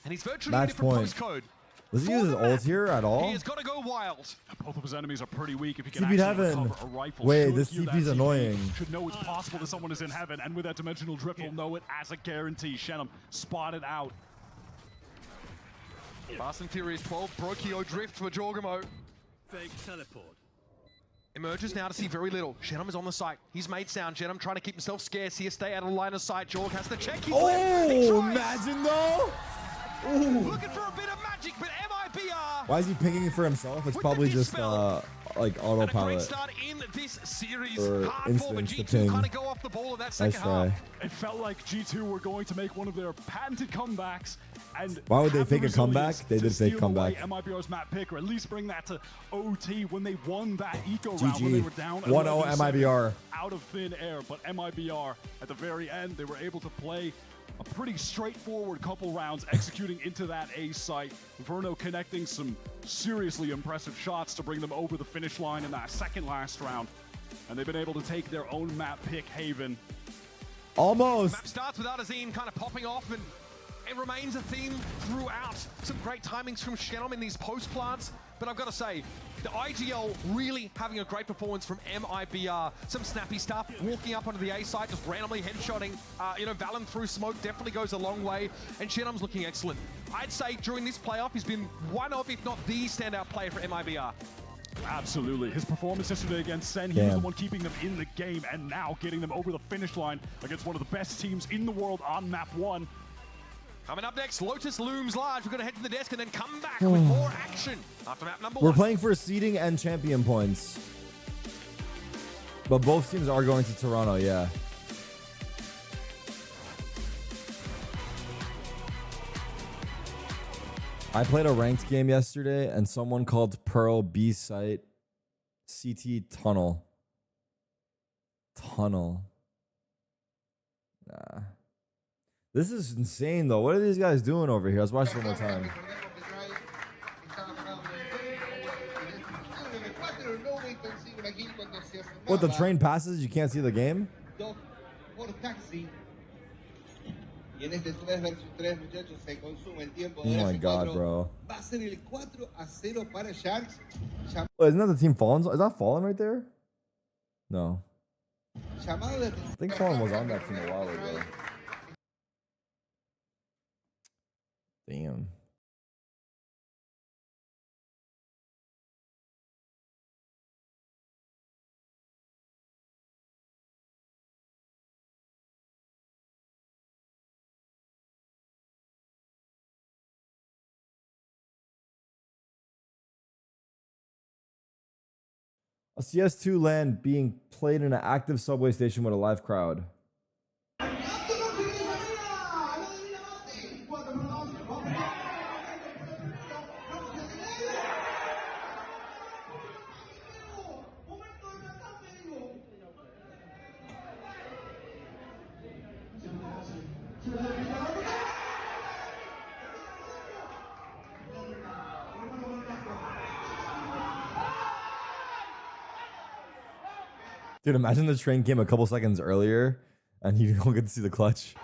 And he's virtually Match in a different point. postcode. Does he use his ult here at all? He has got to go wild. Both of his enemies are pretty weak. If he can TP'd actually heaven. recover a rifle, Wait, should this heal that TP's TP, annoying. Should know it's possible that someone is in heaven, and with that dimensional drift, will know it as a guarantee. Shenum spotted out. Fast and Furious 12, Brokio drift for Jorgamo. Fake teleport. Emerges now to see very little. Shenum is on the site. He's made sound. Shenum trying to keep himself scarce here. Stay out of line of sight. Jorg has to check. He's imagine though. Ooh. Looking for a bit of magic, but MIBR. Why is he pinging for himself? It's probably just like autopilot. Start in this series. Or Hard for, but instance to G2 ping. kind of go off the ball in that Nice second half. try. It felt like G2 were going to make one of their patented comebacks. And Why would they have the fake a comeback? resilience They to did fake steal comeback. away MIBR's map pick, or at least bring that to OT when they won that eco round when they GG. were down 1-0 11-7 MIBR. out of thin air. But MIBR at the very end, they were able to play a pretty straightforward couple rounds, executing into that A site. Verno connecting some seriously impressive shots to bring them over the finish line in that second last round. And they've been able to take their own map pick, Haven. Almost. Map starts with Artazine kind of popping off, and it remains a theme throughout. Some great timings from Shenum in these post plants, but I've got to say, the IGL really having a great performance from MIBR. Some snappy stuff, walking up onto the A side, just randomly headshotting. Valen through smoke definitely goes a long way, and Shenum's looking excellent. I'd say during this playoff, he's been one of, if not the standout player for MIBR. Absolutely. His performance yesterday against Sen, he was the one keeping them in the game, and now getting them over the finish line against one of the best teams in the world on map 1. Coming up next, Lotus looms large. We're going to head to the desk and then come back with more action after map number 1. We're playing for seeding and champion points. But both teams are going to Toronto, yeah. I played a ranked game yesterday and someone called Pearl B site CT tunnel. Tunnel. Nah. This is insane though. What are these guys doing over here? Let's watch it one more time. What, the train passes? You can't see the game? Oh my god, bro. Oh, isn't that the team Fallen? Is that Fallen right there? No. I think Fallen was on that team a while ago. Damn. A CS2 LAN being played in an active subway station with a live crowd. Dude, imagine the train came a couple seconds earlier and you don't get to see the clutch.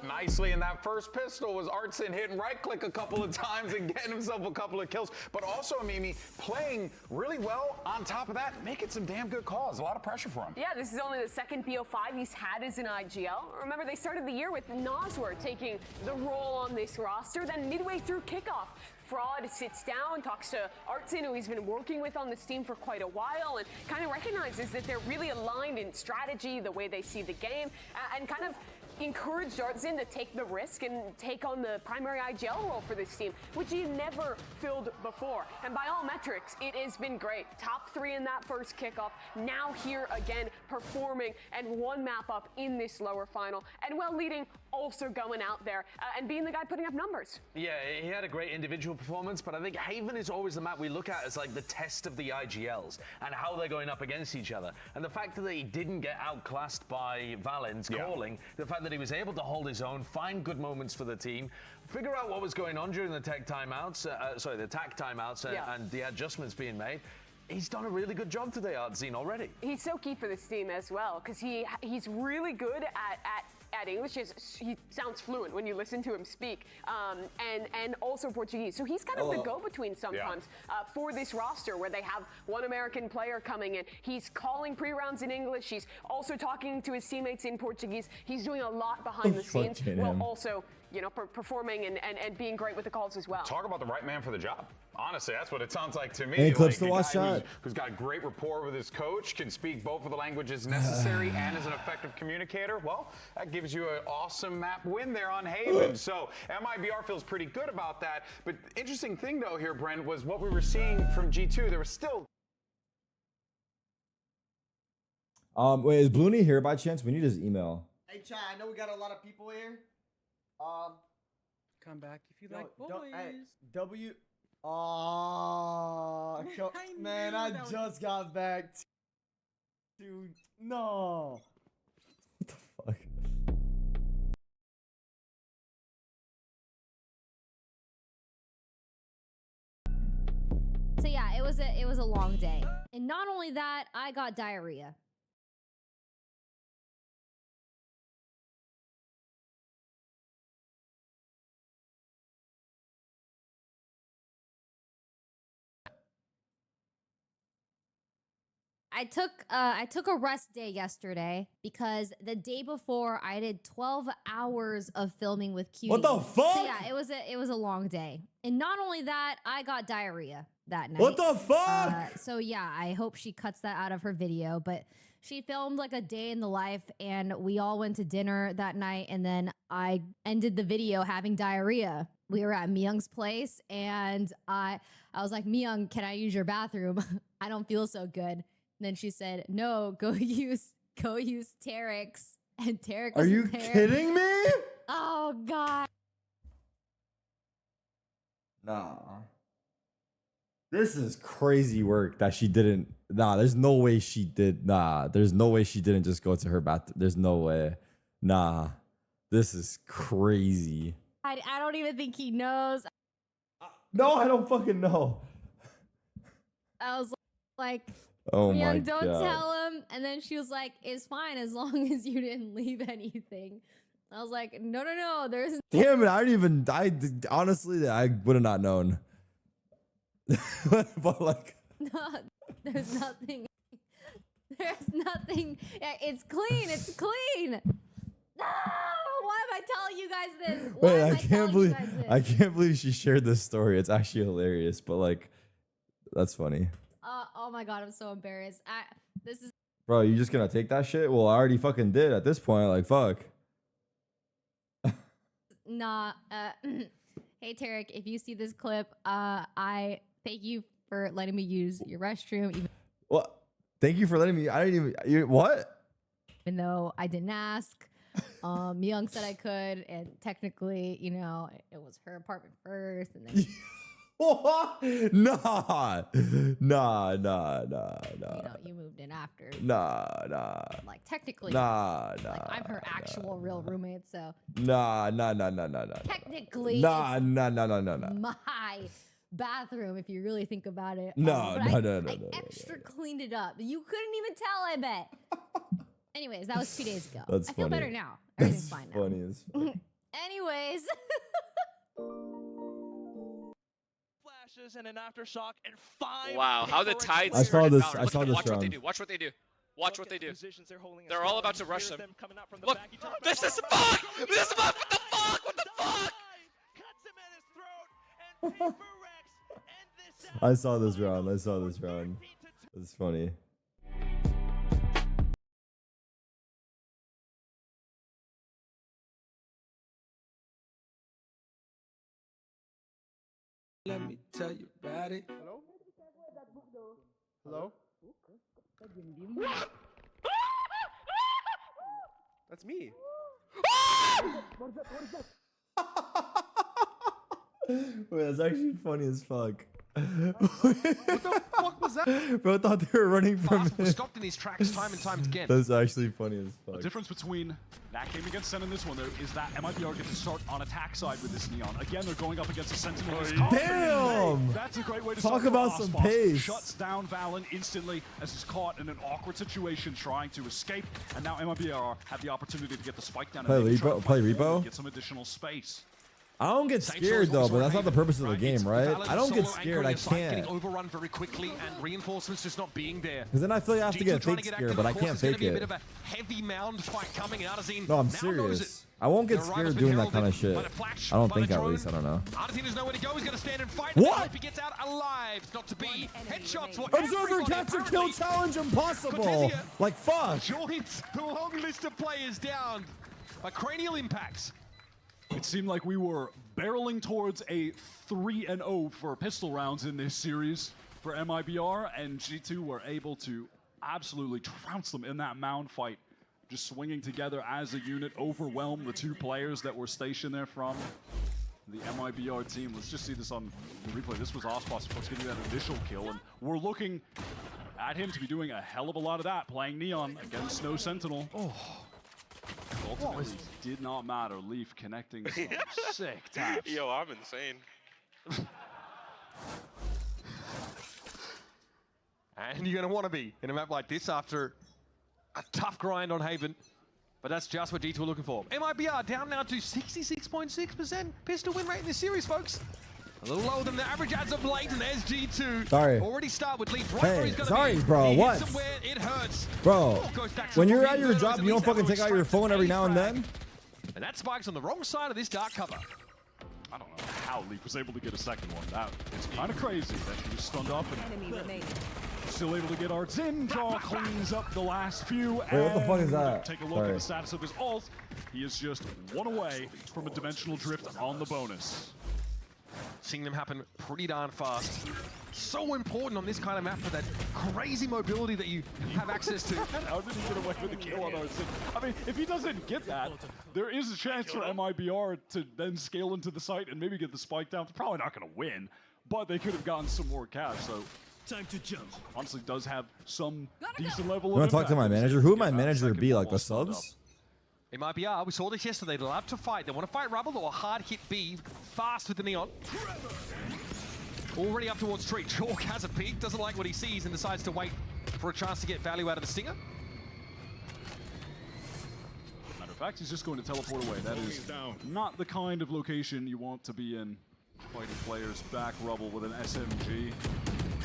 Nicely in that first pistol was Artsin hitting right click a couple of times and getting himself a couple of kills, but also Mimi playing really well on top of that, making some damn good calls. A lot of pressure for him. Yeah, this is only the second BO5 he's had as an IGL. Remember, they started the year with Nosworth taking the role on this roster. Then midway through kickoff, Fraud sits down, talks to Artsin, who he's been working with on this team for quite a while, and kind of recognizes that they're really aligned in strategy, the way they see the game, and kind of encouraged Artsin to take the risk and take on the primary IGL role for this team, which he never filled before. And by all metrics, it has been great. Top 3 in that first kickoff, now here again, performing and one map up in this lower final, and well leading, also going out there and being the guy putting up numbers. Yeah, he had a great individual performance, but I think Haven is always the map we look at as like the test of the IGLs and how they're going up against each other. And the fact that he didn't get outclassed by Valen's calling, the fact that he was able to hold his own, find good moments for the team, figure out what was going on during the tech timeouts, the TAC timeouts and the adjustments being made. He's done a really good job today, Artsin, already. He's so key for this team as well, because he's really good at English. He sounds fluent when you listen to him speak, and also Portuguese. So he's kind of the go-between sometimes for this roster, where they have one American player coming in. He's calling pre-rounds in English. He's also talking to his teammates in Portuguese. He's doing a lot behind the scenes, while also performing and being great with the calls as well. Talk about the right man for the job. Honestly, that's what it sounds like to me. Any clips to a watch, guy chat? who's got great rapport with his coach, can speak both of the languages necessary, and is an effective communicator. Well, that gives you an awesome map win there on Haven. So MIBR feels pretty good about that. But interesting thing though here, Brent, was what we were seeing from G2. There was still. Wait, is Blooney here by chance? We need his email. Hey, Chad, I know we got a lot of people here. Come back if you like boys. Hey, man, I just got back to no. What the fuck? So yeah, it was a long day. And not only that, I got diarrhea. I took a rest day yesterday because the day before I did 12 hours of filming with Cutie. What the fuck? So yeah, it was a long day. And not only that, I got diarrhea that night. What the fuck? So yeah, I hope she cuts that out of her video, but she filmed like a day in the life and we all went to dinner that night and then I ended the video having diarrhea. We were at Myung's place and I was like, Myung, can I use your bathroom? I don't feel so good. And then she said, no, go use Tarek's. And Tarek Are you there. kidding me? Oh, God. Nah. This is crazy work that she didn't. Nah, there's no way she did. Nah, there's no way she didn't just go to her bathroom. There's no way. Nah. This is crazy. I don't even think he knows. No, I don't fucking know. I was like, Oh my Myung, don't God. tell him. And then she was like, it's fine as long as you didn't leave anything. I was like, no, there's. Damn it, honestly, I would have not known. But like. No, there's nothing. There's nothing. It's clean. It's clean. No! Why am I telling you guys this? Why Wait, am I can't believe she shared this story. It's actually hilarious, but like, that's funny. Oh my God, I'm so embarrassed. This is. Bro, you just gonna take that shit? Well, I already fucking did at this point. Like, fuck. Nah. Hey, Tarek, if you see this clip, I thank you for letting me use your restroom. What? Thank you for letting me. I didn't even. What? Even though I didn't ask. Myung said I could, and technically, you know, it was her apartment first, and then. Nah. You know, you moved in after. Nah. Like technically. Nah. Like I'm her actual real roommate, so. Nah. Technically. Nah. My bathroom, if you really think about it. No. I extra cleaned it up. You couldn't even tell, I bet. Anyways, that was 2 days ago. That's I feel funny. better now. Everything's fine now. Funny as fuck. Anyways. Flashes and an aftershock and 5. Wow, how the Tides. I saw this Watch round. what they do. Watch what they do. Watch what they do. They're all about to rush them. Look, this is bug. This is bug. What the fuck? What the fuck? I saw this round. It's funny. Let me tell you about it. Hello? That's me. Wait, that's actually funny as fuck. What the fuck was that? Bro, I thought they were running from Was stopped in his tracks time and time again. That's actually funny as fuck. The difference between that game against Sen and this one, though, is that MIBR get to start on attack side with this Neon. Again, they're going up against a Sentinel. Damn! That's a great way to Talk start about some pace. Shuts down Valen instantly as he's caught in an awkward situation trying to escape. And now MIBR have the opportunity to get the spike down. Play and maybe try repo- to play fight repo? forward, get some additional space. I don't get scared though, but that's not the purpose of the game, right? I don't get scared. I can't. Getting overrun very quickly and reinforcements just not being there. Because then I feel like I have to get fake scared, but I can't fake There's going to be a it. bit of a heavy mound fight coming out as in No, I'm now knows serious. I won't get scared doing that kind of shit. I don't think, at least. I don't know. Artesian knows nowhere to go. He's going to stand and fight. What? Hope he gets out alive. It's not to be. Headshots for Observer capture kill challenge impossible. Like fuck. Joins the long list of players down by cranial impacts. It seemed like we were barreling towards a 3-0 for pistol rounds in this series for MIBR, and G2 were able to absolutely trounce them in that mound fight. Just swinging together as a unit, overwhelm the two players that were stationed there from the MIBR team. Let's just see this on the replay. This was Ospas getting that initial kill, and we're looking at him to be doing a hell of a lot of that, playing Neon against Snow Sentinel. Oh. Ultimately, did not matter. Leaf connecting some sick taps. Yo, I'm insane. And you're going to want to be in a map like this after a tough grind on Haven. But that's just what G2 are looking for. MIBR down now to 66.6% pistol win rate in this series, folks. A little lower than the average as of late, and there's G2. Sorry. Already start with leads right Hey, where he's going sorry, to be. bro, He what? hits somewhere, it hurts. Bro, Goes back to when the you're top at your inverters, job, at you don't least fucking that take out your looks phone every now and frag. then? And that spike's on the wrong side of this dark cover. I don't know how Leaf was able to get a second one. That is kind of crazy that he was stunned up and still able to get arts in. Jaw cleans up the last few. Wait, what the fuck is that? Take a look at the status of his ult. He is just one away from a dimensional drift on the bonus. Seeing them happen pretty darn fast. So important on this kind of map for that crazy mobility that you have access to. How did he get away with the kill on RC? I mean, if he doesn't get that, there is a chance for MIBR to then scale into the site and maybe get the spike down. They're probably not going to win, but they could have gotten some more cash. So time to jump. Honestly, does have some decent level You of want to talk to my impact. manager? Who would my manager be? Like the subs? MIBR, we saw this yesterday. They love to fight. They want to fight Rubble or hard hit B fast with the Neon. Already up towards Street. Chalk has a peek, doesn't like what he sees and decides to wait for a chance to get value out of the Stinger. Matter of fact, he's just going to teleport away. That is not the kind of location you want to be in. Fighting players back Rubble with an SMG.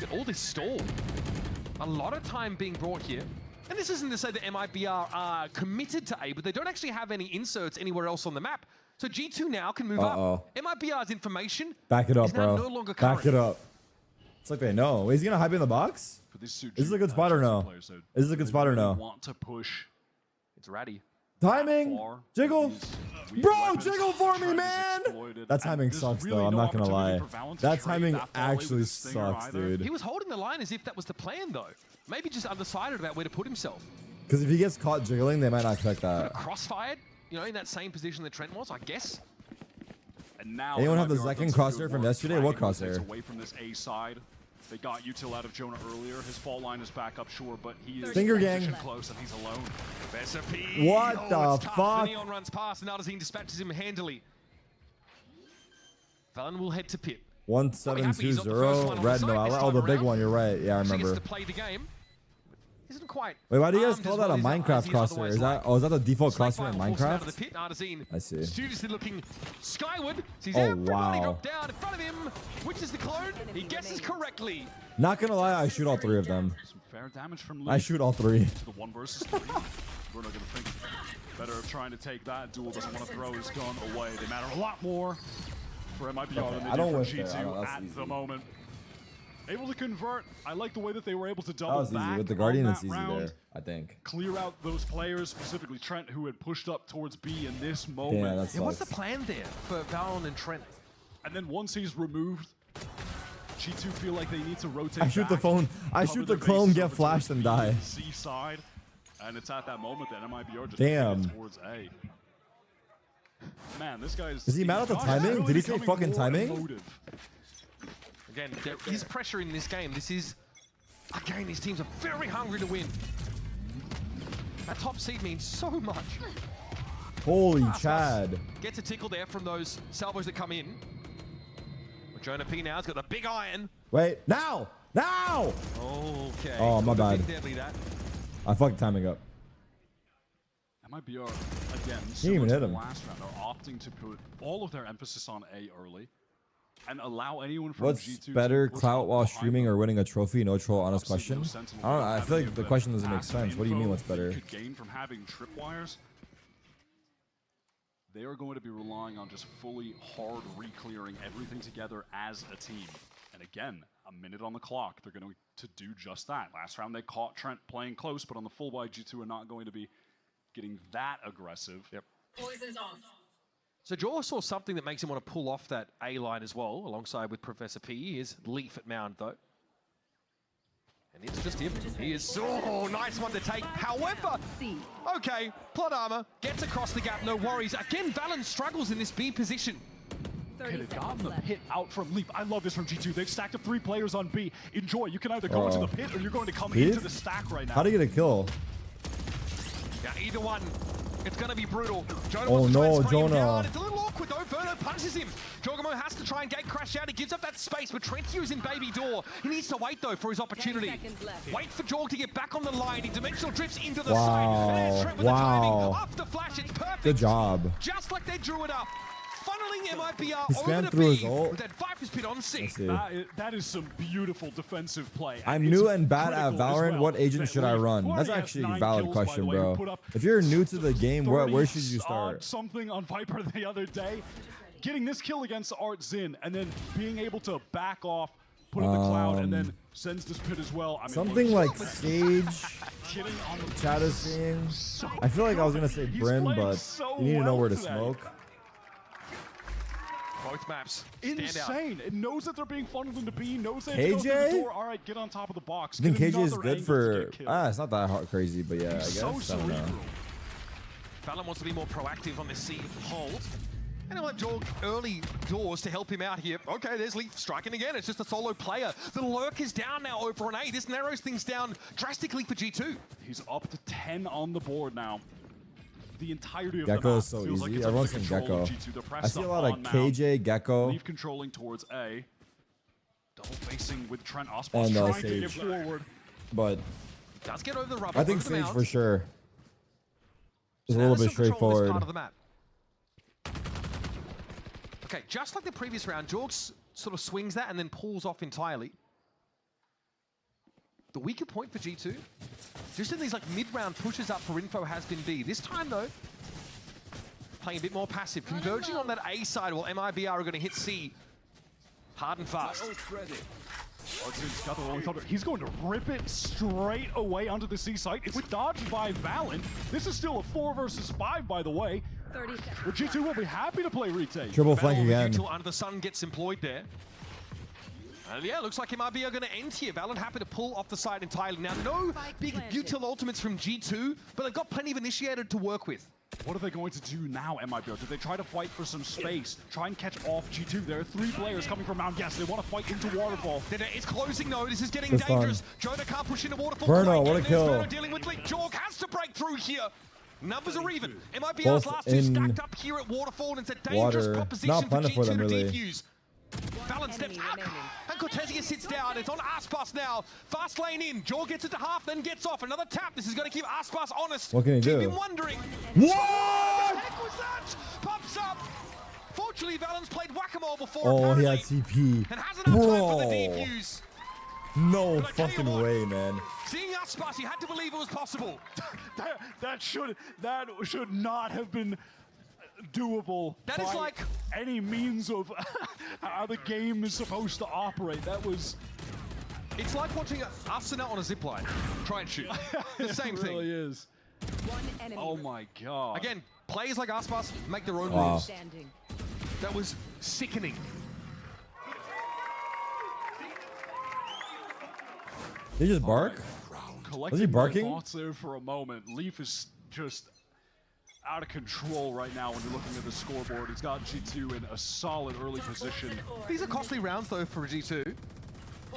Look at all this stall. A lot of time being brought here. And this isn't to say that MIBR are committed to A, but they don't actually have any inserts anywhere else on the map. So G2 now can move up. MIBR's information Back it up, is now bro. no longer current. Back it up. It's like they know. Is he gonna hide in the box? Is this a good spot or no? Is this a good spot or no? Want to push. It's ratty. Timing. Jiggle. Bro, jiggle for me, man. That timing sucks, though. I'm not gonna lie. That timing actually sucks, dude. He was holding the line as if that was the plan, though. Maybe just undecided about where to put himself. Because if he gets caught jiggling, they might not connect that. Crossfired, you know, in that same position that Trent was, I guess. And now Anyone have the second crosshair from yesterday? What crosshair? Away from this A side. They got util out of Jonah earlier. His fault line is back up, sure, but he is Finger gang. close and he's alone. What the fuck? Neon runs past and Artesian dispatches him handily. Valen will head to pit. 1720 red no. Oh, the big one. You're right. Yeah, I remember. To play the game. Isn't quite. Wait, why do you guys call that a Minecraft crosshair? Is that? Oh, is that the default crosshair in Out of the Minecraft? pit, Artesian I see. studiously looking skyward. Sees Oh, everybody wow. drop down in front of him, which is the clone. He guesses correctly. Not gonna lie, I shoot all three of them. Some fair damage from Luke. I shoot all three. To the 1 versus 3. We're not gonna think better of trying to take that. Duel doesn't want to throw his gun away. They matter a lot more for MIBR than they I don't do for wish there. I G2 know, that's at easy. the moment. Able to convert. I like the way that they were able to That double was easy. back With the on Guardian, that it's easy round. there, I think. Clear out those players, specifically Trent, who had pushed up towards B in this moment. Yeah, that's What's the plan there for Valorant and Trent? And then once he's removed, G2 feel like they need to rotate I shoot the back, phone. I cover shoot the their clone, bases get over flashed, towards and B die. C side, and it's at that moment that MIBR just Damn. gets towards A. Man, this guy's... Is he mad at the Josh timing? really Did he say becoming fucking more timing? emotive. Again, there is pressure in this game. This is, again, these teams are very hungry to win. That top seed means so much. Holy Aspas Chad. Gets a tickle there from those salvos that come in. But Jonah P now's got the big iron. Wait, now! Now! Okay. Oh, my bad. Big deadly that. I fucked timing up. MIBR, again, He didn't even similar to hit the him. last round, are opting to put all of their emphasis on A early and allow anyone from What's G2 better, to push clout up while behind streaming them. or winning a trophy? No troll, honest Obviously, question. no Sentinel I don't know. I have feel any like of the the question doesn't make passive sense. What do you mean, info what's that you better? could gain from having tripwires. they are going to be relying on just fully hard re-clearing everything together as a team. And again, a minute on the clock, they're going to do just that. Last round they caught Trent playing close, but on the full buy, G2 are not going to be getting that aggressive. Yep. Poison's off. So Jaw saw something that makes him want to pull off that A line as well, alongside with Professor P. He is Leaf at Mound, though. And it's just him. He is, oh, nice one to take. However, okay, plot armor, gets across the gap, no worries. Again, Valen struggles in this B position. Could have gotten the pit out from Leap. I love this from G2. They've stacked up 3 players on B. Enjoy. You can either go into the pit or you're going to come into the stack right now. How do you get a kill? Yeah, either one. It's going to be brutal. Jonah Oh no, Jonah. It's a little awkward though. Verno punches him. Jorgamo has to try and gate crash out. He gives up that space, but Trentio is in baby door. He needs to wait though for his opportunity. Wait for Jorg to get back on the line. He dimensional drifts into the side. And Trent with the timing. Off the flash, it's perfect. Good job. Just like they drew it up. Funneling MIBR He over spammed the through his B ult. with that Viper's pit on C. That is some beautiful defensive play. I'm new and bad at Valorant. What agent should I run? That's actually a valid question, bro. If you're new to the game, where should you start? Something on Viper the other day. Getting this kill against Art Zin and then being able to back off, put in the cloud, and then sends this pit as well. I mean, something like Sage. Chat is saying. I feel like I was gonna say Brim, but you need to know where to smoke. Both maps. Insane. It knows that they're being funneled into B. Knows that KJ? the door. All right, get on top of the box. I think Get KJ is another good angle for. to get It's not that hard, crazy, but yeah, I guess. I don't know. Valen wants to be more proactive on this C hold. And he'll have Jorg early doors to help him out here. Okay, there's Leaf striking again. It's just a solo player. The lurk is down now over an A. This narrows things down drastically for G2. He's up to 10 on the board now. The entirety of Gecko the map is so feels easy. like it's Everyone's under saying control Gecko. of G2. They're I pressed see a up lot of on KJ, Gecko. Leaf controlling towards A. Double facing with Trent Ospas And trying to Sage. get forward. But Does get over the rubber. I think Sage for sure is a little bit straightforward. Part of the map. Okay, just like the previous round, Jorg sort of swings that and then pulls off entirely. The weaker point for G2, just in these like mid-round pushes up for info has been B. This time though, playing a bit more passive, converging on that A side while MIBR are going to hit C hard and fast. He's going to rip it straight away onto the C site. It's dodged by Valen. This is still a 4 versus 5, by the way. 30 seconds. But G2 will be happy to play retake. Triple flank again. Until Under the Sun gets employed there. And yeah, looks like MIB are going to end here. Valorant happy to pull off the side entirely. Now, no big util ultimates from G2, but they've got plenty of initiator to work with. What are they going to do now, MIB? Do they try to fight for some space? Try and catch off G2? There are 3 players coming from Mount. Yes, they want to fight into Waterfall. It's closing though. This is getting This dangerous. Jonah can't push into Waterfall. Verno, what a kill. Verno dealing with Leak. Jorg has to break through here. Numbers are even. MIBR's Both last 2 stacked up here at Waterfall, and it's a dangerous water. proposition Not for plentiful G2 them, to really. defuse. Valen steps up, and Cortezia sits down. It's on Aspas now. Fast lane in. Jorg gets it to half, then gets off. Another tap. This is going to keep Aspas honest. What can he do? Keep him wondering. What? What the heck was that? Pops up. Fortunately, Valen's played whack-a-mole before. Oh, he apparently, had TP. and hasn't had time for the Bro. defuse. No fucking way, man. Seeing Aspas, you had to believe it was possible. that should not have been doable. That is by like any means of how the game is supposed to operate. That was. It's like watching Arsenal on a zipline. Try and shoot. The same It thing. really is. Oh my god. Again, players like Aspas make their own Wow. rules. That was sickening. Did he just bark? Was he barking? Thoughts there for a moment. Leaf is just out of control right now when you're looking at the scoreboard. He's got G2 in a solid early position. These are costly rounds though for G2.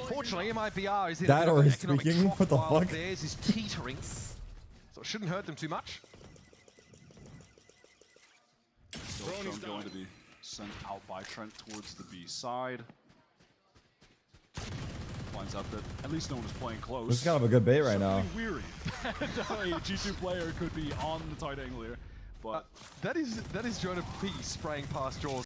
Fortunately, MIBR is in That a bit or of an he's economic speaking? trough What the while fuck? theirs is teetering. So it shouldn't hurt them too much. Still going to be sent out by Trent towards the B side. Finds out that at least no one is playing close. This is kind of a good bait right now. Certainly weary. A G2 player could be on the tight angle here. But that is Jonah P spraying past Jaws.